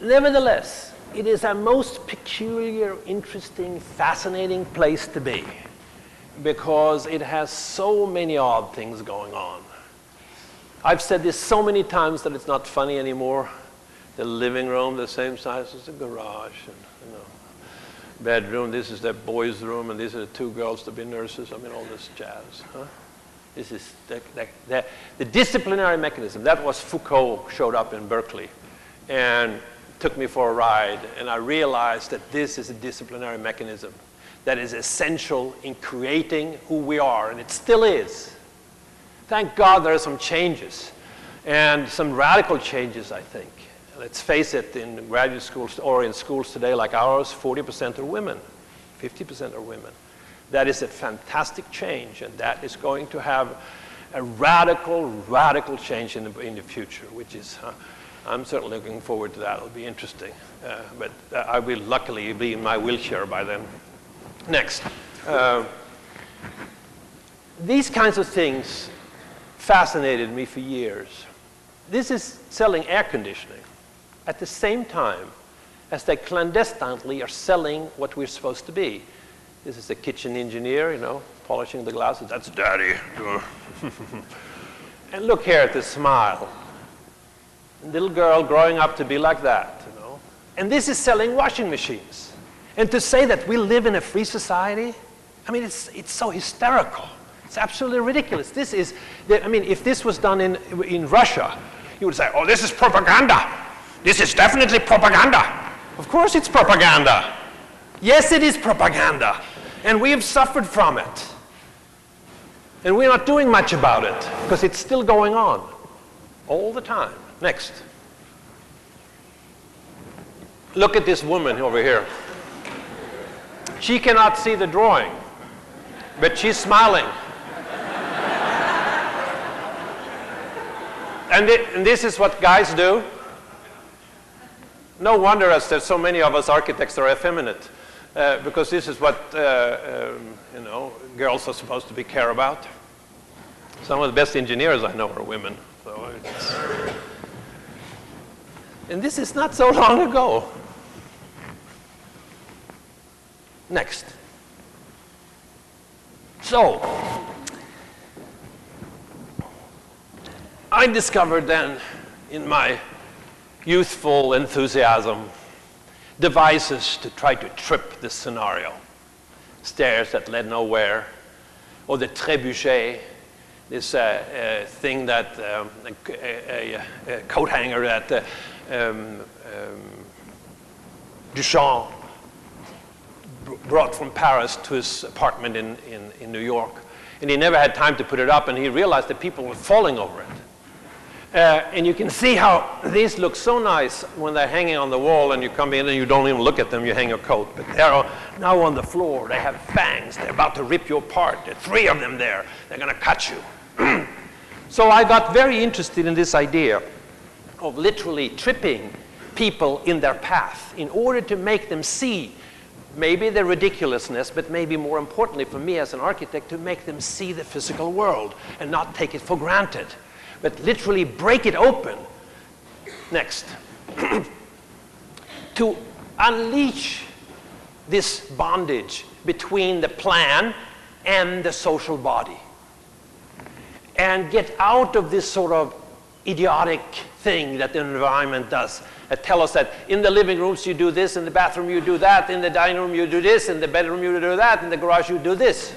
Nevertheless, it is a most peculiar, interesting, fascinating place to be because it has so many odd things going on. I've said this so many times that it's not funny anymore. The living room, the same size as the garage, and bedroom, this is the boys' room, and these are the two girls to be nurses. I mean, all this jazz. Huh? This is the disciplinary mechanism. That was Foucault showed up in Berkeley and took me for a ride, and I realized that this is a disciplinary mechanism that is essential in creating who we are, and it still is. Thank God there are some changes, and some radical changes, I think. Let's face it, in graduate schools or in schools today like ours, 40% are women, 50% are women. That is a fantastic change, and that is going to have a radical, radical change in the future, which is, I'm certainly looking forward to that. It'll be interesting. But I will luckily be in my wheelchair by then. Next. These kinds of things fascinated me for years. This is selling air conditioning at the same time as they clandestinely are selling what we're supposed to be. This is the kitchen engineer, polishing the glasses. That's Daddy. And look here at this smile. Little girl growing up to be like that, And this is selling washing machines. And to say that we live in a free society, I mean, it's so hysterical. It's absolutely ridiculous. This is, if this was done in Russia, you would say, oh, this is propaganda. This is definitely propaganda. Of course it's propaganda. Yes, it is propaganda. And we have suffered from it. And we're not doing much about it because it's still going on all the time. Next. Look at this woman over here. She cannot see the drawing, but she's smiling. And this is what guys do. No wonder there's so many of us architects are effeminate, because this is what girls are supposed to care about. Some of the best engineers I know are women. So And this is not so long ago. Next. So, I discovered then, in my youthful enthusiasm, devices to try to trip this scenario. Stairs that led nowhere, or the Trebuchet, this thing that, a coat hanger that Duchamp brought from Paris to his apartment in New York. And he never had time to put it up, and he realized that people were falling over it. And you can see how these look so nice when they're hanging on the wall, and you come in and you don't even look at them, you hang your coat. But they're now on the floor, they have fangs, they're about to rip you apart. There are 3 of them there, they're gonna cut you. So I got very interested in this idea of literally tripping people in their path in order to make them see maybe the ridiculousness, but maybe more importantly for me as an architect, to make them see the physical world and not take it for granted, but literally break it open. Next. To unleash this bondage between the plan and the social body, and get out of this sort of idiotic thing that the environment does. That tell us that in the living rooms you do this, in the bathroom you do that, in the dining room you do this, in the bedroom you do that, in the garage you do this.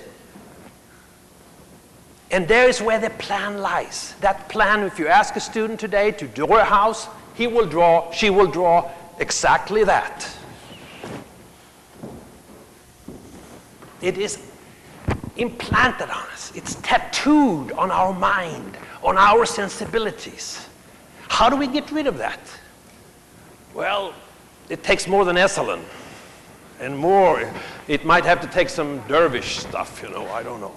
And there is where the plan lies. That plan, if you ask a student today to draw a house, he will draw, she will draw exactly that. It is implanted on us. It's tattooed on our mind, on our sensibilities. How do we get rid of that? Well, it takes more than Esalen. And more, it might have to take some dervish stuff, you know, I don't know.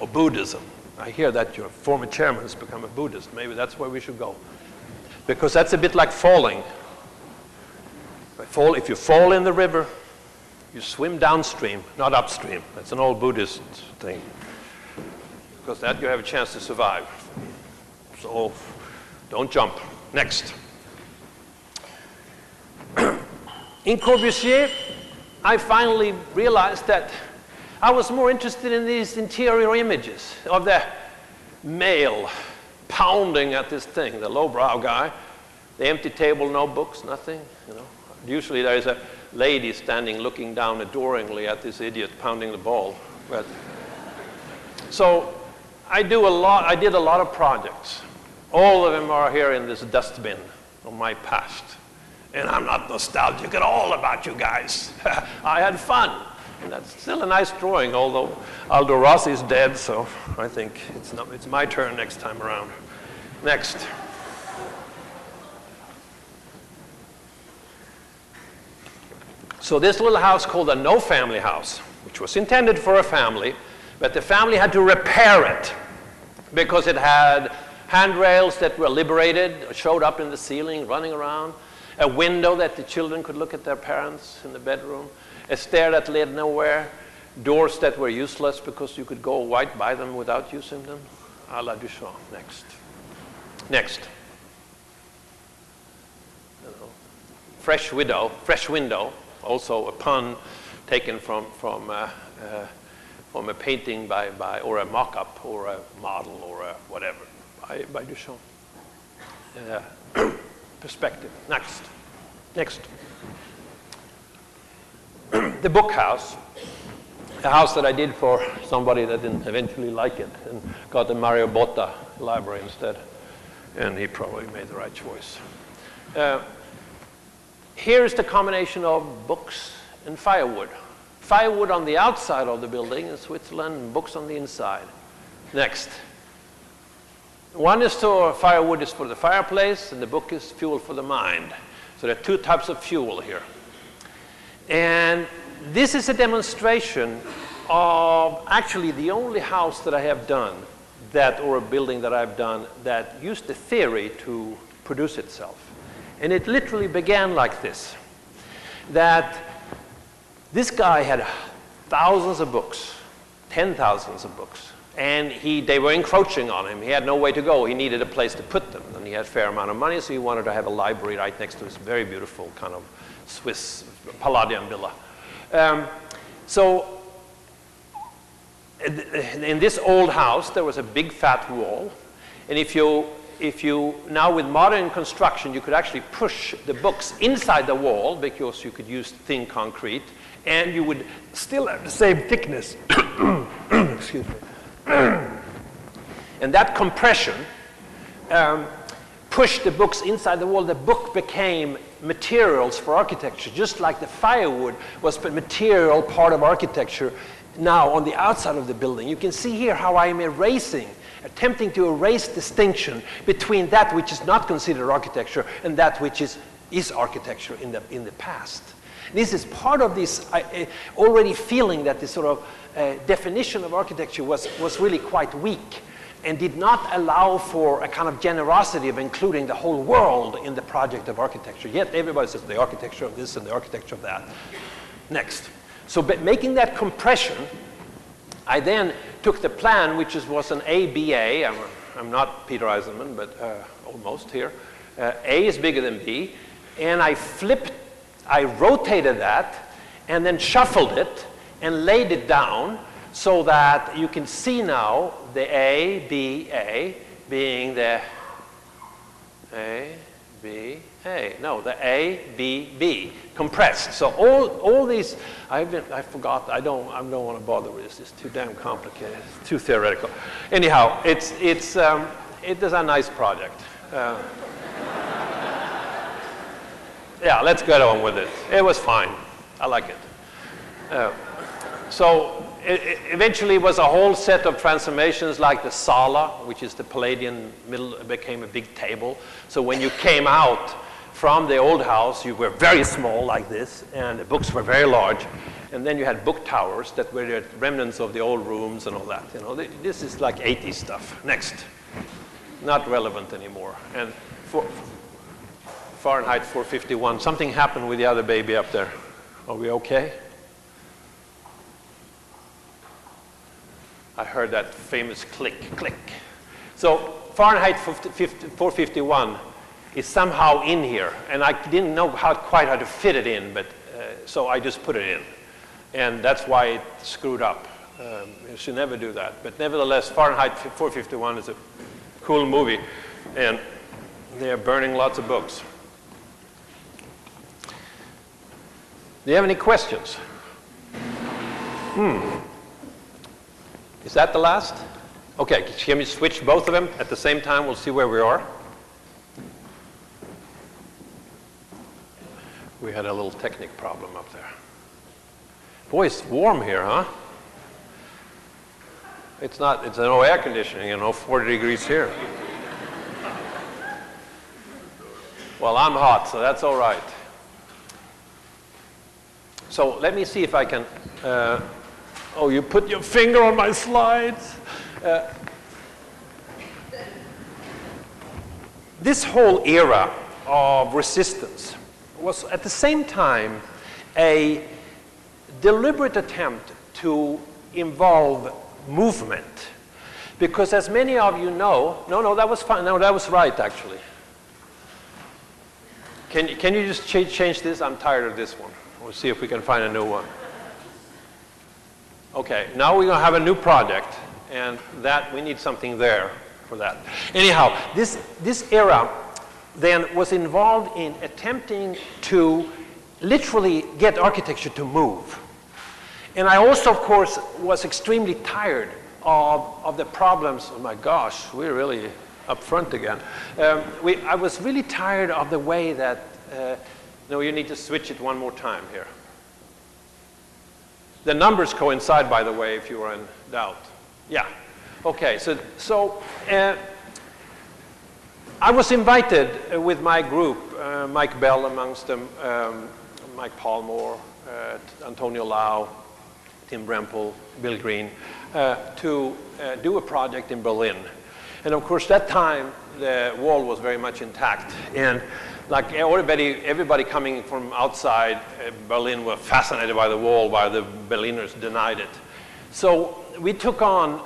Or Buddhism. I hear that your former chairman has become a Buddhist. Maybe that's where we should go. Because that's a bit like falling. If you fall in the river, you swim downstream, not upstream. That's an old Buddhist thing. Because that you have a chance to survive. So don't jump. Next. In Corbusier, I finally realized that I was more interested in these interior images of the male pounding at this thing, the lowbrow guy, the empty table, no books, nothing, you know. Usually there is a lady standing looking down adoringly at this idiot pounding the ball. But so I did a lot of projects. All of them are here in this dustbin of my past. And I'm not nostalgic at all about you guys. I had fun. And that's still a nice drawing, although Aldo Rossi is dead, so I think it's my turn next time around. Next. So this little house called a no-family house, which was intended for a family, but the family had to repair it because it had handrails that were liberated, showed up in the ceiling, running around, a window that the children could look at their parents in the bedroom, a stair that led nowhere, doors that were useless because you could go right by them without using them. A la Duchamp. Next. Next. Fresh window, also a pun taken from a painting by or a mock-up or a model or a whatever by Duchamp. Perspective. Next. Next. The book house, a house that I did for somebody that didn't eventually like it and got the Mario Botta library instead. And he probably made the right choice. Here's the combination of books and firewood. Firewood on the outside of the building in Switzerland and books on the inside. Next. Firewood is for the fireplace and the book is fuel for the mind. So there are 2 types of fuel here. And this is a demonstration of actually the only house that I have done or a building that I've done that used the theory to produce itself. And it literally began like this, that this guy had thousands of books, 10,000s of books, And they were encroaching on him. He had no way to go. He needed a place to put them. And he had a fair amount of money, so he wanted to have a library right next to his very beautiful kind of Swiss Palladian villa. So in this old house, there was a big fat wall. And if you now with modern construction, you could actually push the books inside the wall because you could use thin concrete, and you would still have the same thickness. Excuse me. And that compression pushed the books inside the wall. The book became materials for architecture, just like the firewood was a material part of architecture. Now on the outside of the building, you can see here how I am attempting to erase distinction between that which is not considered architecture and that which is architecture in the past. This is part of this already feeling that this sort of definition of architecture was really quite weak and did not allow for a kind of generosity of including the whole world in the project of architecture. Yet everybody says the architecture of this and the architecture of that. Next. So making that compression, I then took the plan, which was an ABA. I'm not Peter Eisenman, but almost here. A is bigger than B. And I rotated that and then shuffled it and laid it down so that you can see now the A, B, A being the A, B, A. No, the A, B, B compressed. So all these, I forgot. I don't want to bother with this. It's too damn complicated. It's too theoretical. Anyhow, it is a nice project. Yeah, let's get on with it. It was fine. I like it. So eventually it was a whole set of transformations like the sala, which is the Palladian middle, became a big table. So when you came out from the old house, you were very small like this, and the books were very large. And then you had book towers that were the remnants of the old rooms and all that. You know, this is like 80s stuff. Next. Not relevant anymore. And Fahrenheit 451. Something happened with the other baby up there. Are we okay? I heard that famous click, click. So Fahrenheit 451 is somehow in here, and I didn't know quite how to fit it in, but so I just put it in, and that's why it screwed up. You should never do that, but nevertheless, Fahrenheit 451 is a cool movie, and they are burning lots of books. Do you have any questions? Is that the last? Okay, can we switch both of them at the same time? We'll see where we are. We had a little technical problem up there. Boy, it's warm here, huh? It's no air conditioning, 40 degrees here. Well, I'm hot, so that's all right. So let me see if I can, oh, you put your finger on my slides. This whole era of resistance was at the same time a deliberate attempt to involve movement. Because as many of you know, no, that was fine. No, that was right, actually. Can you just change this? I'm tired of this one. We'll see if we can find a new one. Okay, now we're going to have a new project, and that we need something there for that. Anyhow, this era then was involved in attempting to literally get architecture to move. And I also, of course, was extremely tired of the problems. Oh my gosh, we're really up front again. I was really tired of the way that, no, you need to switch it one more time here. The numbers coincide, by the way, if you are in doubt. Yeah. Okay, so I was invited with my group, Mike Bell amongst them, Mike Palmore, Antonio Lau, Tim Brempel, Bill Green, to do a project in Berlin. And of course, that time, the wall was very much intact. And like everybody coming from outside Berlin were fascinated by the wall, while the Berliners denied it. So we took on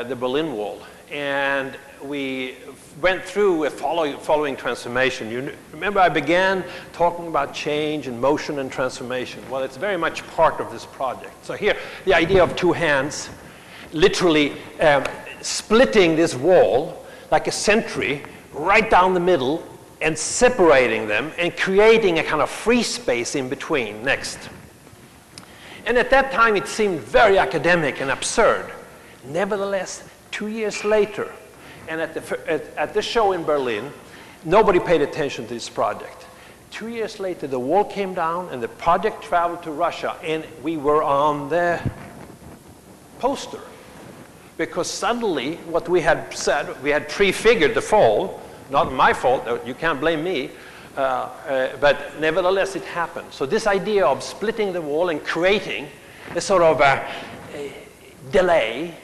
the Berlin Wall, and we went through a following transformation. You remember I began talking about change and motion and transformation. Well, it's very much part of this project. So here, the idea of two hands, literally splitting this wall like a sentry right down the middle and separating them and creating a kind of free space in between. Next. And at that time, it seemed very academic and absurd. Nevertheless, 2 years later, and at the show in Berlin, nobody paid attention to this project. 2 years later, the wall came down, and the project traveled to Russia, and we were on the poster. Because suddenly, what we had said, we had prefigured the fall, not my fault, you can't blame me, but nevertheless it happened. So this idea of splitting the wall and creating a sort of a delay,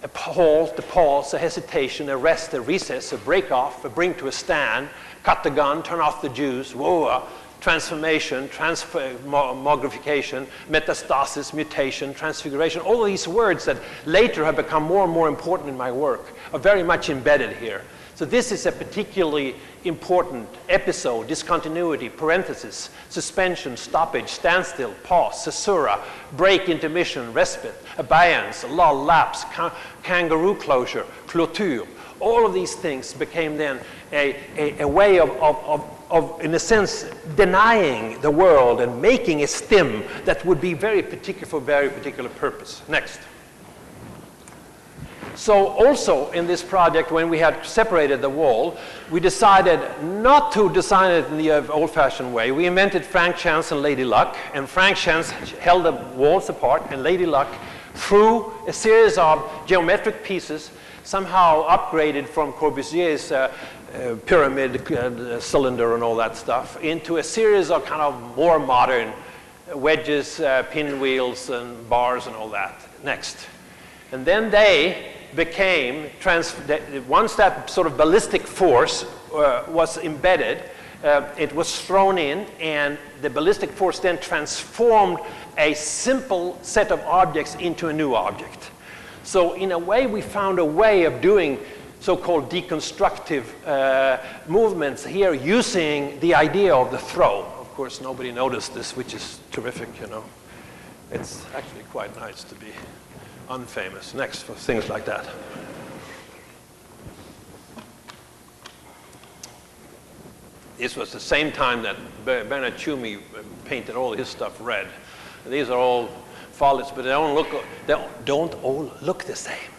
a halt, a pause, a hesitation, a rest, a recess, a break off, a bring to a stand, cut the gun, turn off the juice, whoa, transformation, mogrification, metastasis, mutation, transfiguration, all of these words that later have become more and more important in my work are very much embedded here. So this is a particularly important episode: discontinuity, parenthesis, suspension, stoppage, standstill, pause, caesura, break, intermission, respite, abeyance, lull, lapse, kangaroo closure, clôture. All of these things became then a way of, in a sense, denying the world and making a stim that would be very particular for very particular purpose. Next. So also in this project, when we had separated the wall, we decided not to design it in the old-fashioned way. We invented Frank Chance and Lady Luck, and Frank Chance held the walls apart, and Lady Luck, through a series of geometric pieces, somehow upgraded from Corbusier's pyramid cylinder and all that stuff into a series of kind of more modern wedges, pinwheels, and bars and all that. Next. And then they became, once that sort of ballistic force was embedded, it was thrown in, and the ballistic force then transformed a simple set of objects into a new object. So in a way, we found a way of doing so-called deconstructive movements here using the idea of the throw. Of course, nobody noticed this, which is terrific, you know. It's actually quite nice to be unfamous. Next, for things like that. This was the same time that Bernard Tschumi painted all his stuff red. These are all follies, but they don't all look the same.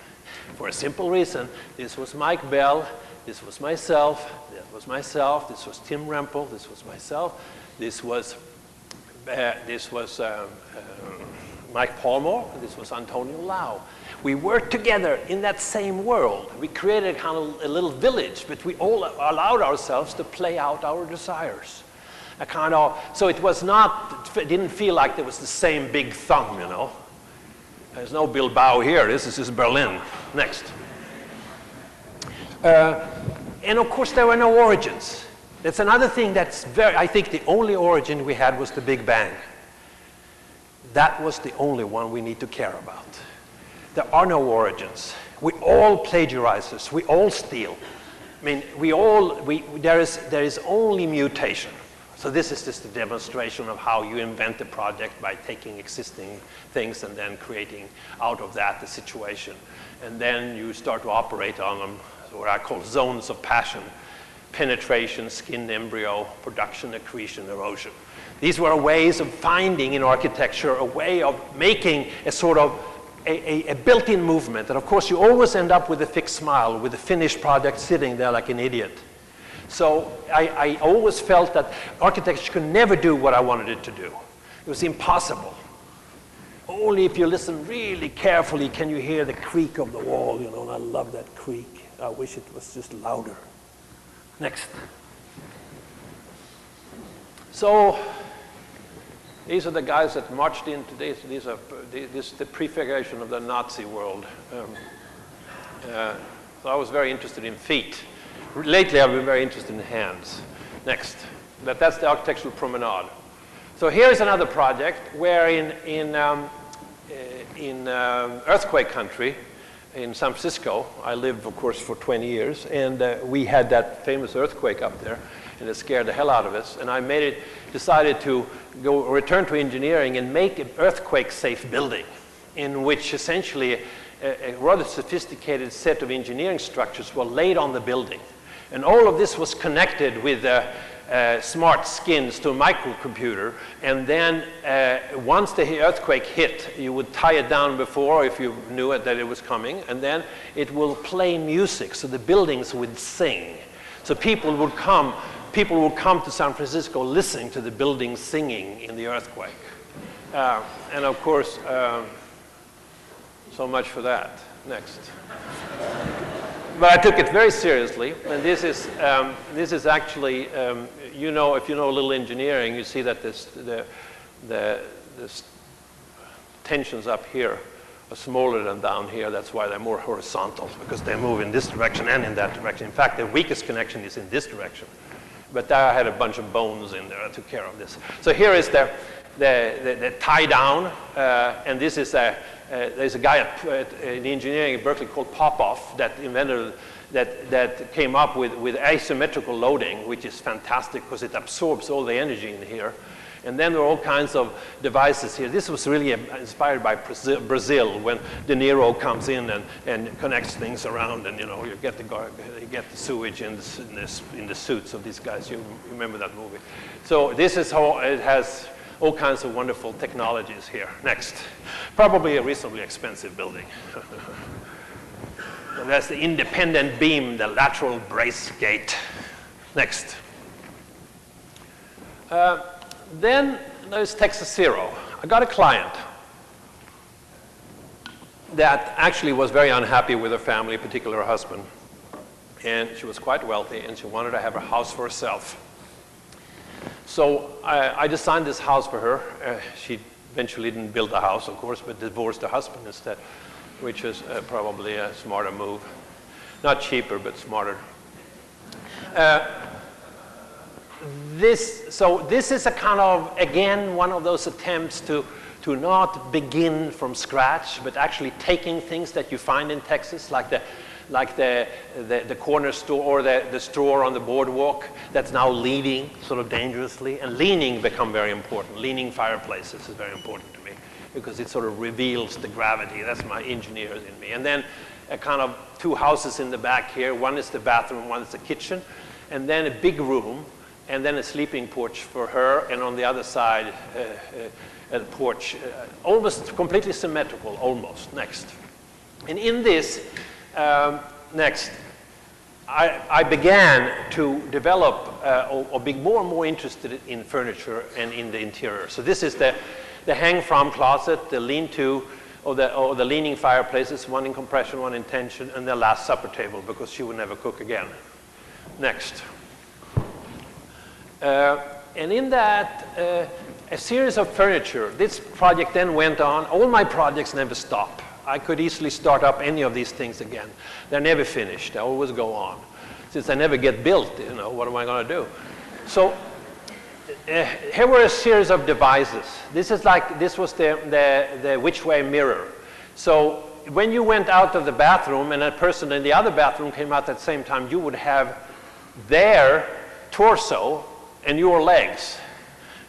For a simple reason: this was Mike Bell, this was myself, that was myself, this was Tim Rempel, this was myself, this was Mike Palmore, this was Antonio Lau. We worked together in that same world. We created kind of a little village, but we all allowed ourselves to play out our desires. So it was not, it didn't feel like there was the same big thumb, you know. There's no Bilbao here, this is just Berlin. Next. And of course there were no origins. That's another thing that's I think the only origin we had was the Big Bang. That was the only one we need to care about. There are no origins. We all plagiarize this. We all steal. I mean, there is only mutation. So this is just a demonstration of how you invent a project by taking existing things and then creating out of that the situation. And then you start to operate on them, what I call zones of passion: penetration, skin embryo, production, accretion, erosion. These were ways of finding in architecture a way of making a sort of a built-in movement. And of course, you always end up with a fixed smile, with a finished project sitting there like an idiot. So I always felt that architecture could never do what I wanted it to do. It was impossible. Only if you listen really carefully can you hear the creak of the wall, you know, and I love that creak. I wish it was just louder. Next. So these are the guys that marched into this. This is the prefiguration of the Nazi world. So I was very interested in feet. Lately, I've been very interested in hands. Next. But that's the Architectural Promenade. So here's another project where in earthquake country in San Francisco. I lived, of course, for 20 years, and we had that famous earthquake up there, and it scared the hell out of us. And I decided to return to engineering and make an earthquake-safe building, in which essentially a rather sophisticated set of engineering structures were laid on the building. And all of this was connected with smart skins to a microcomputer, and then once the earthquake hit, you would tie it down before if you knew that it was coming, and then it will play music, so the buildings would sing. So people would come to San Francisco listening to the buildings singing in the earthquake. And of course, so much for that. Next. But I took it very seriously, and this is actually, if you know a little engineering, you see that the tensions up here are smaller than down here. That's why they're more horizontal, because they move in this direction and in that direction. In fact, the weakest connection is in this direction. But there I had a bunch of bones in there. I took care of this. So here is the tie down, and this is there's a guy in engineering at Berkeley called Popoff that invented that came up with asymmetrical loading, which is fantastic because it absorbs all the energy in here. And then there are all kinds of devices here. This was really inspired by Brazil, when De Niro comes in and connects things around, and you get the sewage in the suits of these guys. You remember that movie? So this is how it has all kinds of wonderful technologies here. Next. Probably a reasonably expensive building. And that's the independent beam, the lateral brace gate. Next. Then there's Texas Zero. I got a client that actually was very unhappy with her family, particularly her husband. And she was quite wealthy, and she wanted to have a house for herself. So I designed this house for her. She eventually didn't build a house, of course, but divorced her husband instead, which is probably a smarter move. Not cheaper, but smarter. This is a kind of, again, one of those attempts to not begin from scratch, but actually taking things that you find in Texas, like the corner store or the store on the boardwalk that's now leaning sort of dangerously, and leaning become very important. Leaning fireplaces is very important to me because it sort of reveals the gravity. That's my engineers in me. And then a kind of two houses in the back here. One is the bathroom, one is the kitchen, and then a big room, and then a sleeping porch for her, and on the other side a porch, almost completely symmetrical, almost. Next. And in this, next, I began to develop or be more and more interested in furniture and in the interior. So this is the hang-from closet, the lean-to, or the leaning fireplaces, one in compression, one in tension, and the last supper table, because she would never cook again. Next. And in that, a series of furniture. This project then went on. All my projects never stop. I could easily start up any of these things again. They're never finished. They always go on. Since they never get built, what am I going to do? So here were a series of devices. This was the which-way mirror. So when you went out of the bathroom and a person in the other bathroom came out at the same time, you would have their torso and your legs.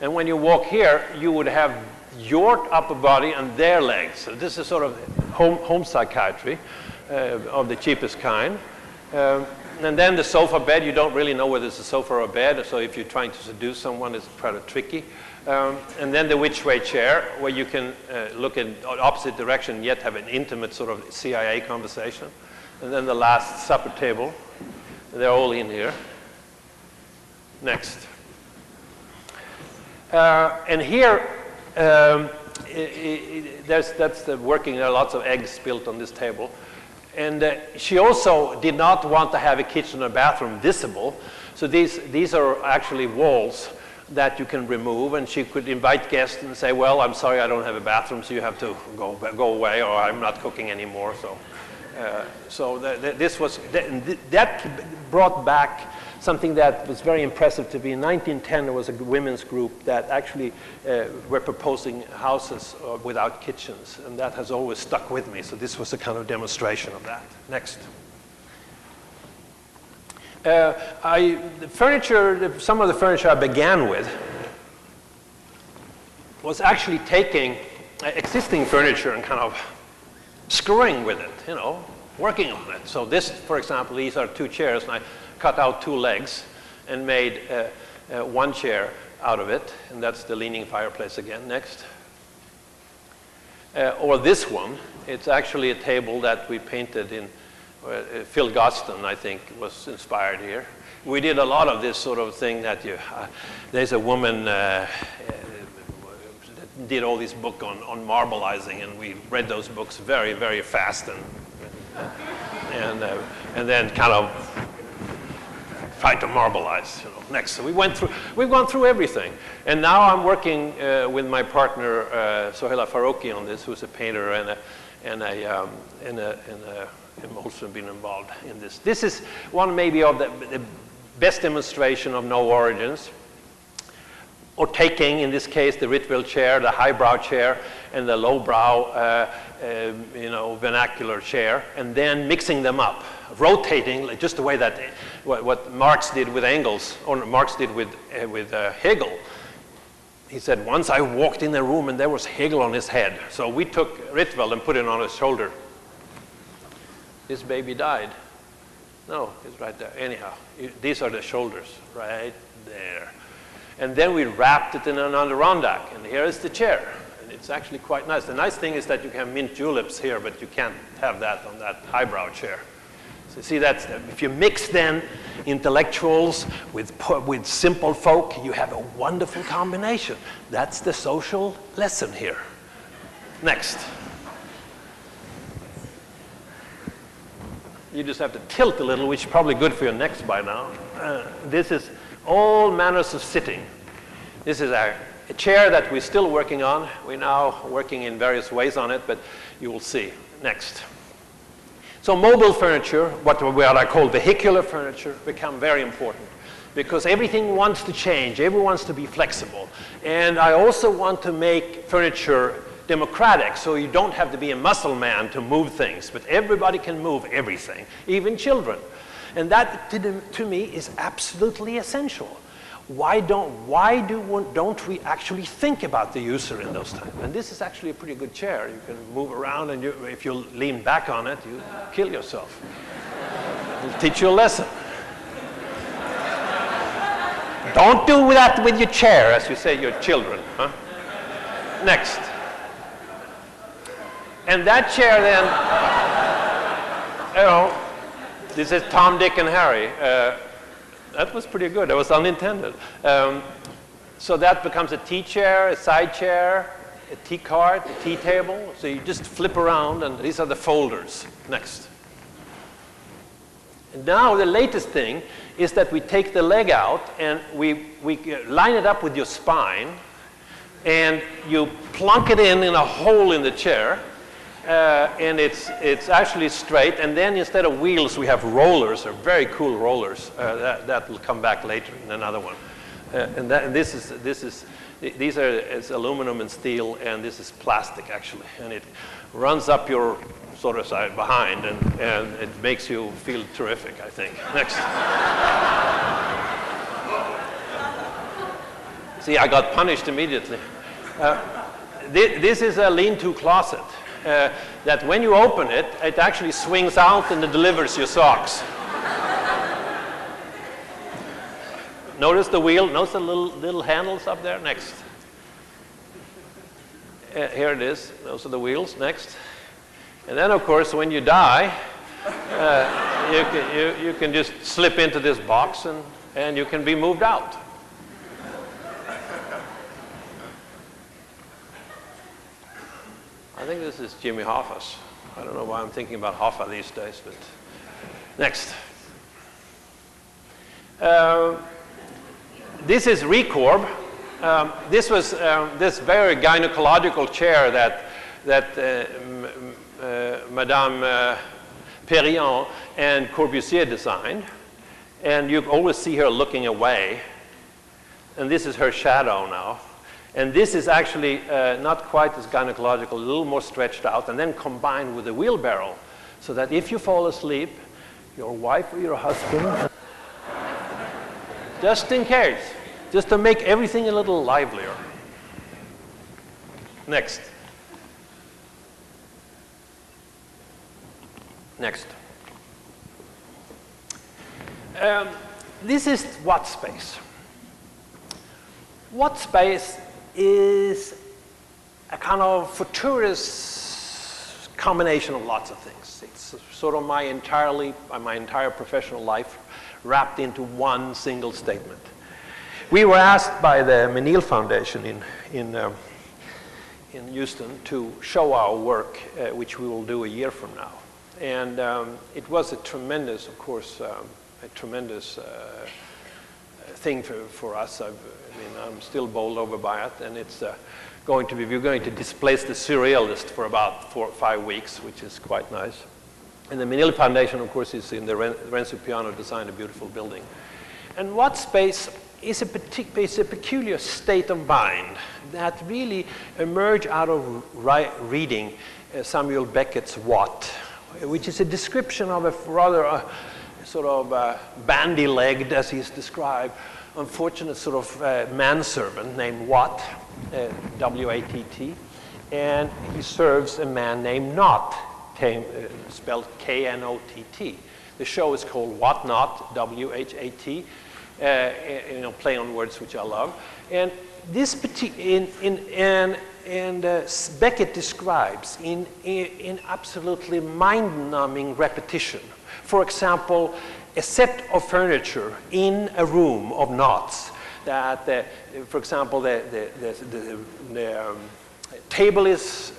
And when you walk here, you would have your upper body and their legs. So this is sort of home psychiatry of the cheapest kind. And then the sofa bed, you don't really know whether it's a sofa or a bed, so if you're trying to seduce someone, it's kind of tricky. And then the which-way chair, where you can look in opposite direction, yet have an intimate sort of CIA conversation. And then the last supper table. They're all in here. Next. And here, that's the working. There are lots of eggs spilled on this table. And she also did not want to have a kitchen or bathroom visible. So these are actually walls that you can remove. And she could invite guests and say, well, I'm sorry, I don't have a bathroom, so you have to go away, or I'm not cooking anymore. So that brought back something that was very impressive to me. In 1910, there was a women's group that actually were proposing houses without kitchens, and that has always stuck with me. So this was a kind of demonstration of that. Next. The furniture, some of the furniture I began with was actually taking existing furniture and kind of screwing with it, you know, working on it. So this, for example, these are 2 chairs, and I cut out 2 legs and made 1 chair out of it, and that's the leaning fireplace again. Next. Or this one, it's actually a table that we painted in Phil Goston, I think, was inspired here. We did a lot of this sort of thing that you, there's a woman that did all these books on marbleizing, and we read those books very, very fast, and then kind of tried to marbleize, you know. Next, so we've gone through everything, and now I'm working with my partner Sohaila Farouki on this, who's a painter and also been involved in this. This is one maybe of the best demonstration of no origins, or taking, in this case, the Ritwell chair, the highbrow chair, and the lowbrow, you know, vernacular chair, and then mixing them up, rotating just the way that what Marx did with Engels, or Marx did with Hegel. He said, once I walked in the room and there was Hegel on his head. So we took Ritwell and put it on his shoulder. This baby died. No, it's right there. Anyhow, these are the shoulders, right there. And then we wrapped it in an Adirondack, and here is the chair. And it's actually quite nice. The nice thing is that you can mint juleps here, but you can't have that on that highbrow chair. So see, that's if you mix then intellectuals with simple folk, you have a wonderful combination. That's the social lesson here. Next. You just have to tilt a little, which is probably good for your necks by now. This is all manners of sitting. This is a chair that we're still working on. We're now working in various ways on it, but you will see. Next. So mobile furniture, what I call vehicular furniture, become very important because everything wants to change. Everyone wants to be flexible. And I also want to make furniture democratic, so you don't have to be a muscle man to move things, but everybody can move everything, even children. And that, to me, is absolutely essential. Why don't we actually think about the user in those times? And this is actually a pretty good chair. You can move around, and if you lean back on it, you kill yourself. It'll teach you a lesson. Don't do that with your chair, as you say, your children. Huh? Next. And that chair then, you know, this is Tom, Dick, and Harry. That was pretty good. That was unintended. So that becomes a tea chair, a side chair, a tea cart, a tea table. So you just flip around, and these are the folders. Next. And now the latest thing is that we take the leg out, and we line it up with your spine, and you plunk it in a hole in the chair. And it's actually straight, and then instead of wheels we have rollers, or very cool rollers that will come back later in another one. These are aluminum and steel, and this is plastic actually, and it runs up your sort of side behind, and it makes you feel terrific, I think. Next. See, I got punished immediately. This is a lean-to closet. That when you open it, it actually swings out and it delivers your socks. Notice the wheel, notice the little handles up there. Next. Here it is, those are the wheels. Next. And then, of course, when you die, you can just slip into this box and you can be moved out. I think this is Jimmy Hoffa's. I don't know why I'm thinking about Hoffa these days, but next. This is Recorb. This was this very gynecological chair that Madame Perriand and Corbusier designed. And you always see her looking away. And this is her shadow now. And this is actually not quite as gynecological, a little more stretched out, and then combined with a wheelbarrow, so that if you fall asleep, your wife or your husband, just in case, just to make everything a little livelier. Next. Next. This is Watt space. Watt space is a kind of fortuitous combination of lots of things. It's sort of my entire professional life wrapped into one single statement. We were asked by the Menil Foundation in Houston to show our work, which we will do a year from now. And it was a tremendous, of course, thing for us. I'm still bowled over by it, and it's we're going to displace the surrealist for about 4 or 5 weeks, which is quite nice. And the Menil Foundation, of course, is in the Renzo Piano designed a beautiful building. And Watt space is a peculiar state of mind that really emerged out of reading Samuel Beckett's Watt, which is a description of a rather sort of bandy-legged, as he's described, unfortunate sort of manservant named Watt, W-A-T-T, and he serves a man named Knott, spelled K-N-O-T-T. The show is called What Not, W-H-A-T, play on words which I love. And this Beckett describes in absolutely mind-numbing repetition. For example, a set of furniture in a room of knots that, for example, the table is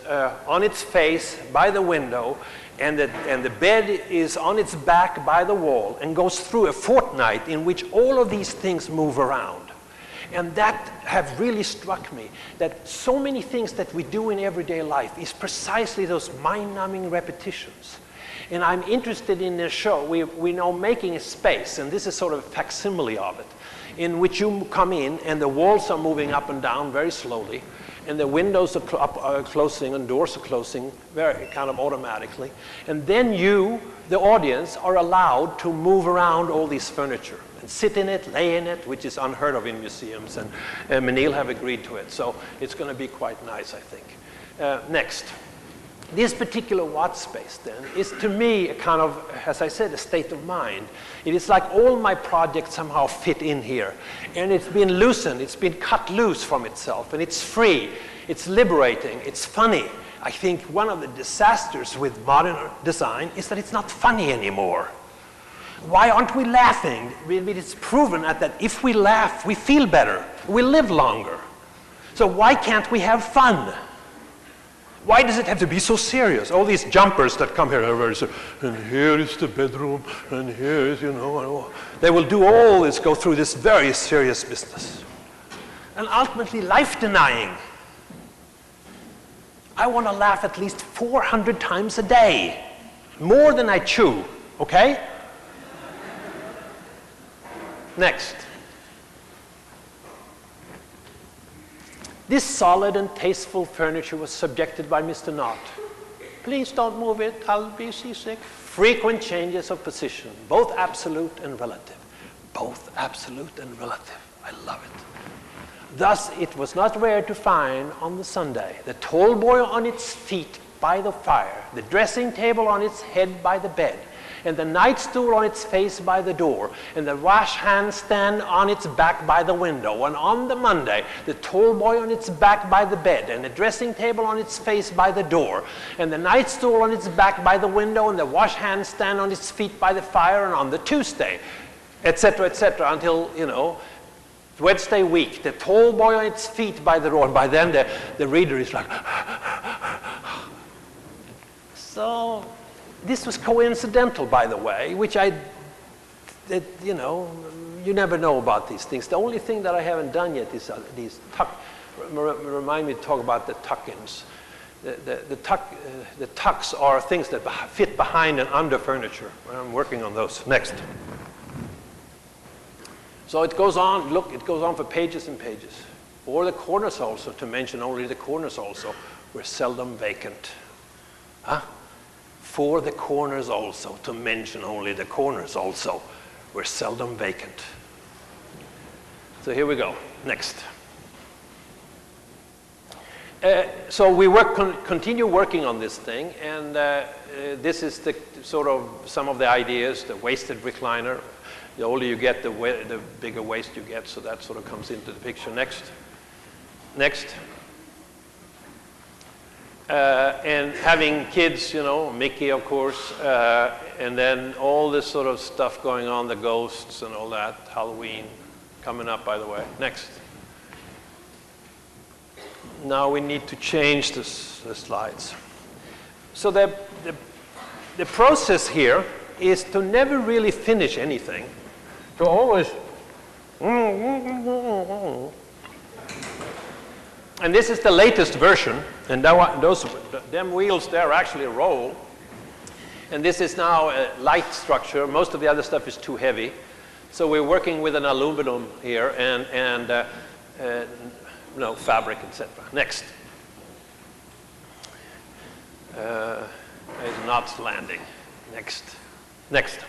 on its face by the window, and the bed is on its back by the wall, and goes through a fortnight in which all of these things move around. And that have really struck me, that so many things that we do in everyday life is precisely those mind-numbing repetitions. And I'm interested in this show. We know making a space, and this is sort of a facsimile of it, in which you come in and the walls are moving up and down very slowly, and the windows are closing and doors are closing very kind of automatically. And then you, the audience, are allowed to move around all this furniture and sit in it, lay in it, which is unheard of in museums, and Menil have agreed to it. So it's going to be quite nice, I think. Next. This particular Watt space, then, is to me a kind of, as I said, a state of mind. It is like all my projects somehow fit in here. And it's been loosened, it's been cut loose from itself, and it's free, it's liberating, it's funny. I think one of the disasters with modern design is that it's not funny anymore. Why aren't we laughing? It's proven that if we laugh, we feel better, we live longer. So why can't we have fun? Why does it have to be so serious? All these jumpers that come here are very serious. And here is the bedroom, and here is, they will do all this, go through this very serious business. And ultimately, life-denying. I want to laugh at least 400 times a day. More than I chew, okay? Next. This solid and tasteful furniture was subjected by Mr. Knott. Please don't move it, I'll be seasick. Frequent changes of position, both absolute and relative. Both absolute and relative. I love it. Thus, it was not rare to find on the Sunday the tall boy on its feet by the fire, the dressing table on its head by the bed, and the nightstool on its face by the door, and the wash hand stand on its back by the window. And on the Monday, the tall boy on its back by the bed, and the dressing table on its face by the door, and the nightstool on its back by the window, and the wash hand stand on its feet by the fire. And on the Tuesday, etc., until, Wednesday week, the tall boy on its feet by the door. And by then, the reader is like, so... This was coincidental, by the way, which you never know about these things. The only thing that I haven't done yet is these remind me to talk about the tuck-ins. The tucks are things that fit behind and under furniture. I'm working on those. Next. So it goes on, look, it goes on for pages and pages. Or the corners also, to mention only the corners also, were seldom vacant. Huh? For the corners also, to mention only the corners also, were seldom vacant. So here we go, next. So we continue working on this thing, and this is the sort of some of the ideas, the waisted recliner. The older you get, the bigger waist you get, so that sort of comes into the picture. Next. Next. And having kids, you know, Mickey, of course, and then all this sort of stuff going on, the ghosts and all that, Halloween coming up, by the way. Next. Now we need to change the slides. So the process here is to never really finish anything, to always, and this is the latest version, and them wheels there actually roll, and this is now a light structure. Most of the other stuff is too heavy, so we're working with an aluminum here and no fabric, etc. Next. Is not landing. Next. Next.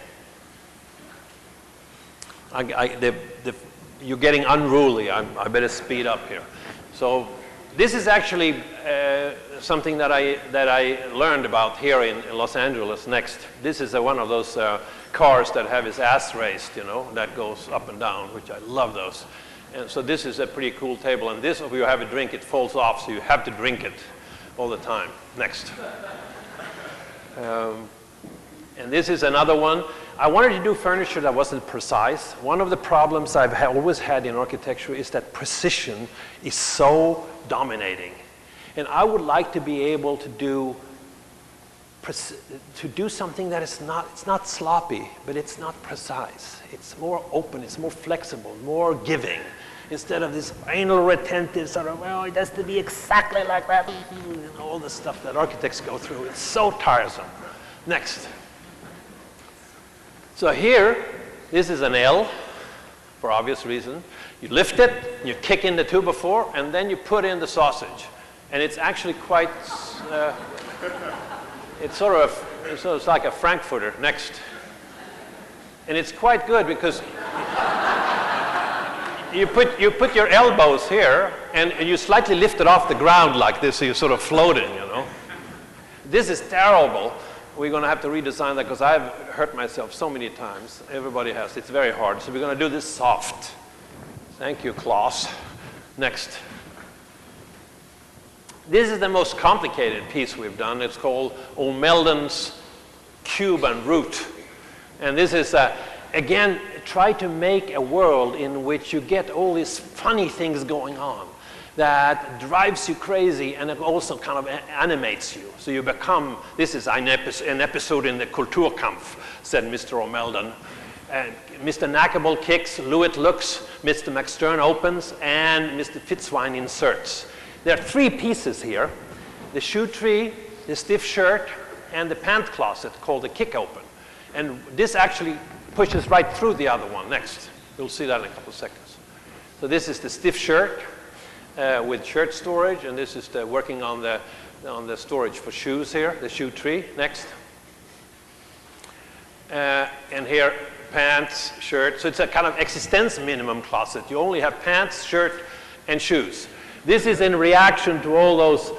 You're getting unruly. I better speed up here. So this is actually something that I learned about here in Los Angeles. Next. This is one of those cars that have its ass raised, you know, that goes up and down, which I love those. And so this is a pretty cool table. And this, if you have a drink, it falls off, so you have to drink it all the time. Next. And this is another one. I wanted to do furniture that wasn't precise. One of the problems I've always had in architecture is that precision is so dominating. And I would like to be able to do something that is not, it's not sloppy, but it's not precise. It's more open, it's more flexible, more giving. Instead of this anal retentive sort of, well, it has to be exactly like that, and all the stuff that architects go through. It's so tiresome. Next. So here, this is an L, for obvious reason. You lift it, you kick in the 2x4, and then you put in the sausage. And it's actually quite, it's like a Frankfurter. Next. And it's quite good because you put your elbows here, and you slightly lift it off the ground like this, so you're sort of floating, you know. This is terrible. We're going to have to redesign that because I've hurt myself so many times. Everybody has. It's very hard. So we're going to do this soft. Thank you, Klaus. Next. This is the most complicated piece we've done. It's called O'Meldon's Cube and Root. And this is, again, try to make a world in which you get all these funny things going on that drives you crazy, and it also kind of animates you. So you become, this is an episode in the Kulturkampf, said Mr. O'Meldon. Mr. Knackable kicks, Lewitt looks, Mr. McStern opens, and Mr. Fitzwine inserts. There are three pieces here: the shoe tree, the stiff shirt, and the pant closet called the kick open. And this actually pushes right through the other one. Next. You'll see that in a couple of seconds. So this is the stiff shirt with shirt storage, and this is the working on the storage for shoes here, the shoe tree. Next. And here, pants, shirt. So it's a kind of existence minimum closet. You only have pants, shirt, and shoes. This is in reaction to all those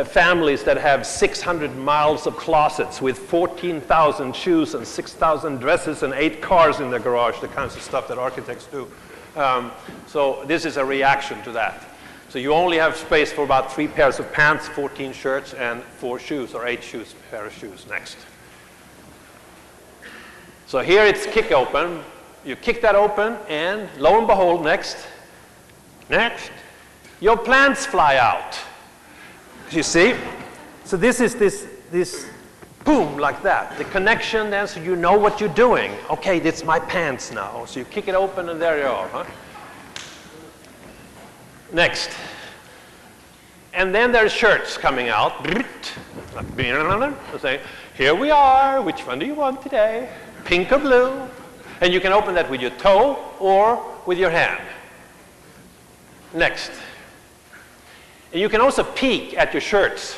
families that have 600 miles of closets with 14,000 shoes and 6,000 dresses and 8 cars in the garage, the kinds of stuff that architects do. So this is a reaction to that. So you only have space for about 3 pairs of pants, 14 shirts, and 4 shoes, or 8 shoes, pair of shoes. Next. So here it's kick open. You kick that open, and lo and behold, next, your plants fly out. You see? So this is this boom, like that. The connection then, so you know what you're doing. Okay, it's my pants now. So you kick it open, and there you are. Huh? Next. And then there's shirts coming out. Say, here we are. Which one do you want today? Pink or blue? And you can open that with your toe or with your hand. Next. And you can also peek at your shirts.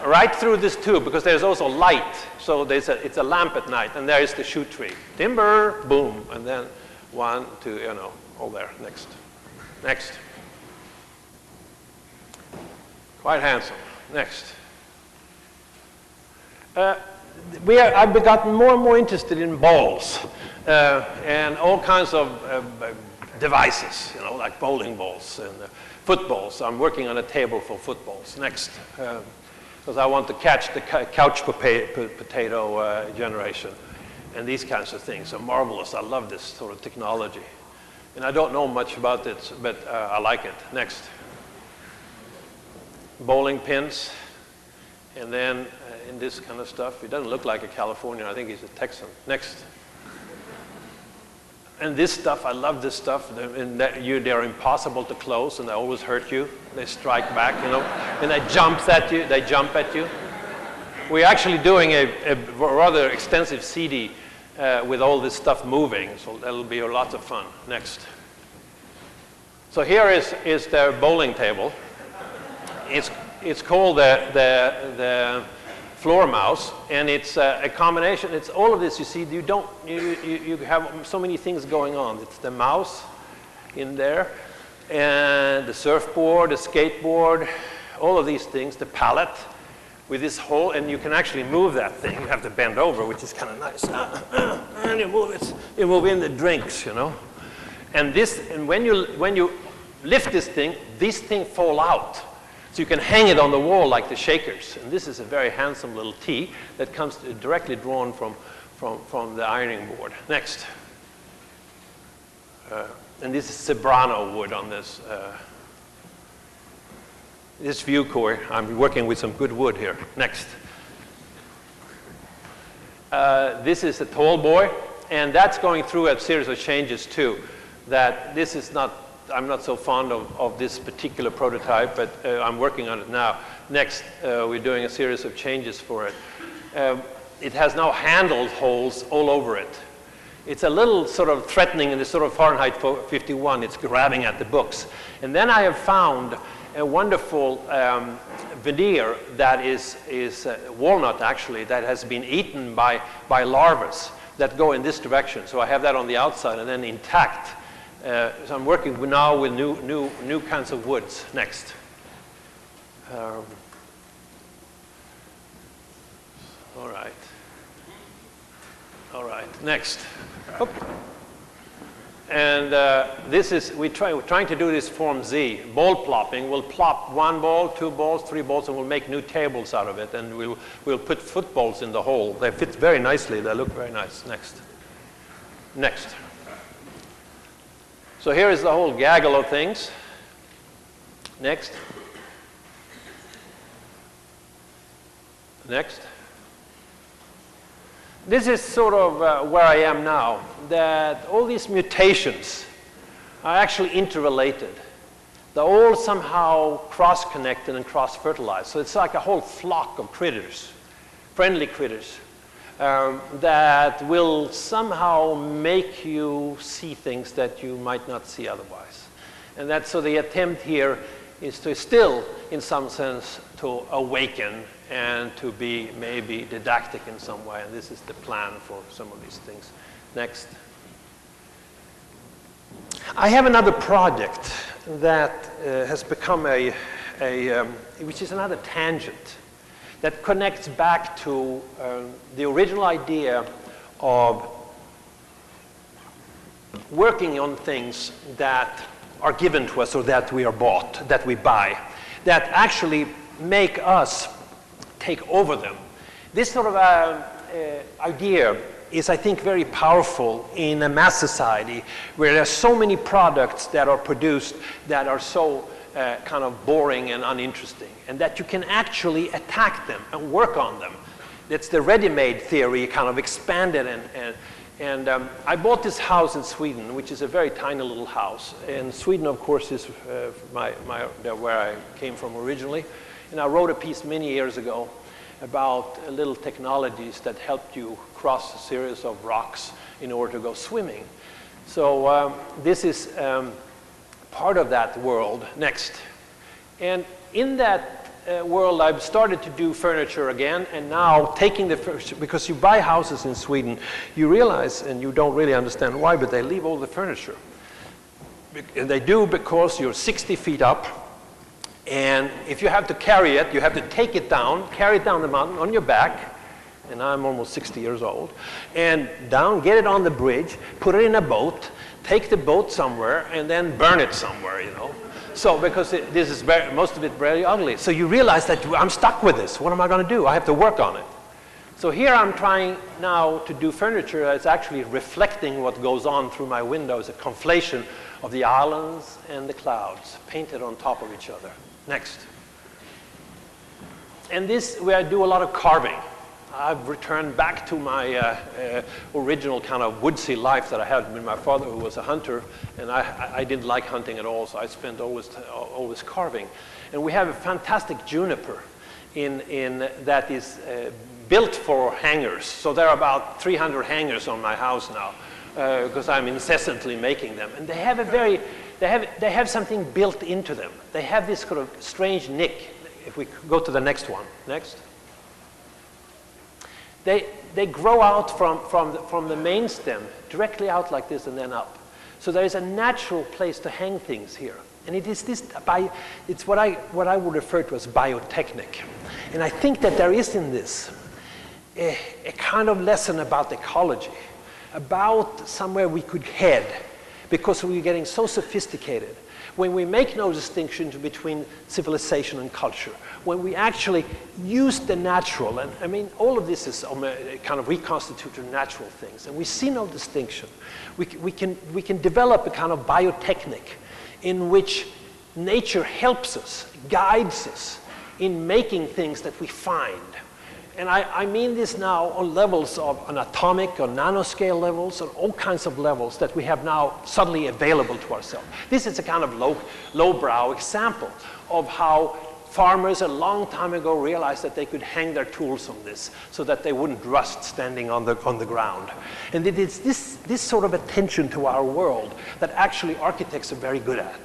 Right through this tube, because there's also light. So it's a lamp at night, and there is the shoe tree. Timber, boom, and then 1, 2, all there. Next. Next. Quite handsome. Next. I've gotten more and more interested in balls and all kinds of devices, like bowling balls and footballs. I'm working on a table for footballs. Next. Because I want to catch the couch potato generation. And these kinds of things are marvelous. I love this sort of technology. And I don't know much about it, but I like it. Next. Bowling pins. And then in this kind of stuff, it doesn't look like a Californian. I think he's a Texan. Next. And this stuff, I love this stuff. They're impossible to close, and they always hurt you. They strike back, and they jump at you. They jump at you. We're actually doing a rather extensive CD with all this stuff moving, so that'll be a lot of fun. Next. So here is their bowling table. It's called the floor mouse, and it's a combination. It's all of this. You see, you have so many things going on. It's the mouse in there, and the surfboard, the skateboard, all of these things. The pallet with this hole, and you can actually move that thing. You have to bend over, which is kind of nice, and you move it. You move in the drinks, And when you lift this thing fall out. So you can hang it on the wall like the shakers. And this is a very handsome little T that comes directly drawn from the ironing board. Next. And this is Cebrano wood on this. This view core, I'm working with some good wood here. Next. This is a tall boy, and that's going through a series of changes too. That this is not, I'm not so fond of this particular prototype, but I'm working on it now. Next, we're doing a series of changes for it. It has now handle holes all over it. It's a little sort of threatening in the sort of Fahrenheit 51. It's grabbing at the books. And then I have found a wonderful veneer that is walnut, actually, that has been eaten by larvae that go in this direction. So I have that on the outside and then intact. So I'm working now with new kinds of woods. Next. All right. All right. Next. Oop. And we're trying to do this form Z, ball plopping. We'll plop 1 ball, 2 balls, 3 balls, and we'll make new tables out of it. And we'll put footballs in the hole. They fit very nicely. They look very nice. Next. Next. So here is the whole gaggle of things. Next. Next. This is sort of where I am now, that all these mutations are actually interrelated. They're all somehow cross-connected and cross-fertilized. So it's like a whole flock of critters, friendly critters, that will somehow make you see things that you might not see otherwise. And that's so the attempt here is to still, in some sense, to awaken and to be maybe didactic in some way. And this is the plan for some of these things. Next. I have another project that has become which is another tangent that connects back to the original idea of working on things that are given to us or that we are bought, that we buy, that actually make us take over them. This sort of idea is, I think, very powerful in a mass society where there are so many products that are produced that are so kind of boring and uninteresting, and that you can actually attack them and work on them. That's the ready-made theory kind of expanded. And I bought this house in Sweden, which is a very tiny little house. And Sweden, of course, is where I came from originally. And I wrote a piece many years ago about little technologies that helped you cross a series of rocks in order to go swimming. So this is part of that world. Next. And in that world, I've started to do furniture again, and now taking the furniture, because you buy houses in Sweden, you realize, and you don't really understand why, but they leave all the furniture. And they do because you're 60 feet up, and if you have to carry it, you have to take it down, carry it down the mountain on your back, and I'm almost 60 years old, and down, get it on the bridge, put it in a boat, take the boat somewhere, and then burn it somewhere, you know. So, because this is most of it very ugly. So you realize that I'm stuck with this. What am I going to do? I have to work on it. So here I'm trying now to do furniture that's actually reflecting what goes on through my windows, a conflation of the islands and the clouds painted on top of each other. Next. And this, where I do a lot of carving. I've returned back to my original kind of woodsy life that I had with my father, who was a hunter, and I didn't like hunting at all, so I spent always carving. And we have a fantastic juniper in that is built for hangers. So there are about 300 hangers on my house now, because I'm incessantly making them. And they have they have something built into them. They have this sort of strange nick. If we go to the next one. Next. They grow out from the main stem, directly out like this and then up. So there is a natural place to hang things here. And it is it's what I would refer to as biotechnic. And I think that there is in this a kind of lesson about ecology, about somewhere we could head, because we're getting so sophisticated. When we make no distinction between civilization and culture, when we actually use the natural, and I mean, all of this is kind of reconstituted natural things, and we see no distinction. We can develop a kind of biotechnic in which nature helps us, guides us in making things that we find. And I mean this now on levels of an atomic or nanoscale levels, on all kinds of levels that we have now suddenly available to ourselves. This is a kind of lowbrow example of how farmers a long time ago realized that they could hang their tools on this so that they wouldn't rust standing on the ground. And it is this sort of attention to our world that actually architects are very good at.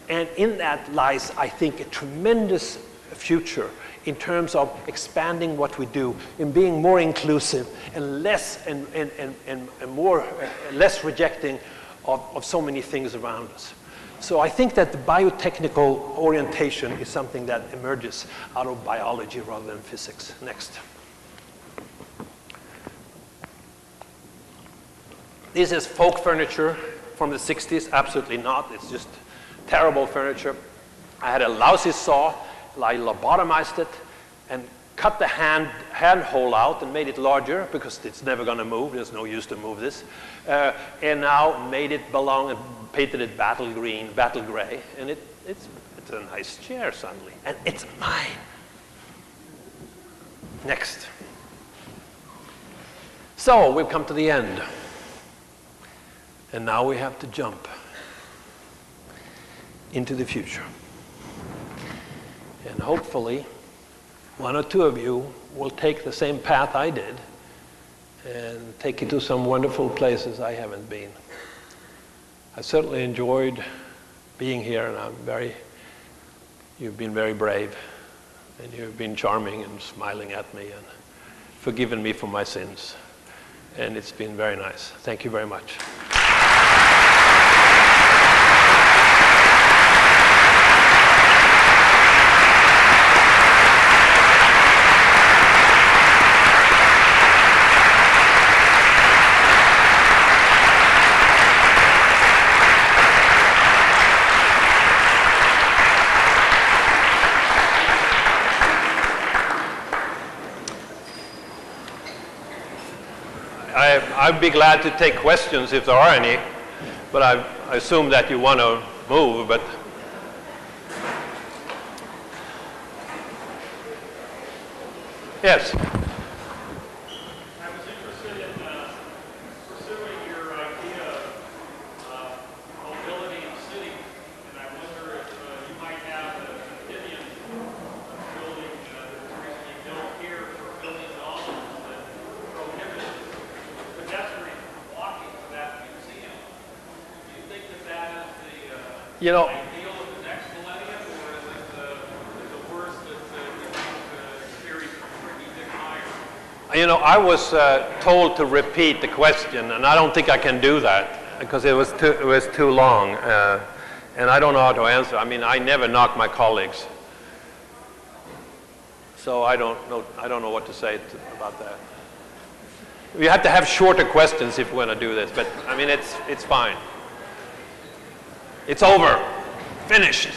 And in that lies, I think, a tremendous future in terms of expanding what we do, in being more inclusive and less less rejecting of so many things around us. So I think that the biotechnical orientation is something that emerges out of biology rather than physics. Next. This is folk furniture from the 60s. Absolutely not. It's just terrible furniture. I had a lousy saw. I lobotomized it and cut the hand hole out and made it larger because it's never going to move. There's no use to move this. And now made it belong and painted it battle gray. And it's a nice chair suddenly. And it's mine. Next. So we've come to the end. And now we have to jump into the future. And hopefully, one or two of you will take the same path I did and take you to some wonderful places I haven't been. I certainly enjoyed being here, and you've been very brave, and you've been charming and smiling at me and forgiven me for my sins. And it's been very nice. Thank you very much. I'd be glad to take questions if there are any, but I assume that you want to move, but... Yes? I was interested in pursuing your idea of mobility in the city, and I wonder if you might have an opinion of a building that was recently built here for You know, ideal of the next millennium, or is it the worst that we can experience from anything higher? you know, I was told to repeat the question, and I don't think I can do that because it was too long, and I don't know how to answer. I mean, I never knock my colleagues, so I don't know what to say about that. We have to have shorter questions if we're going to do this, but I mean, it's fine. It's over. Finished.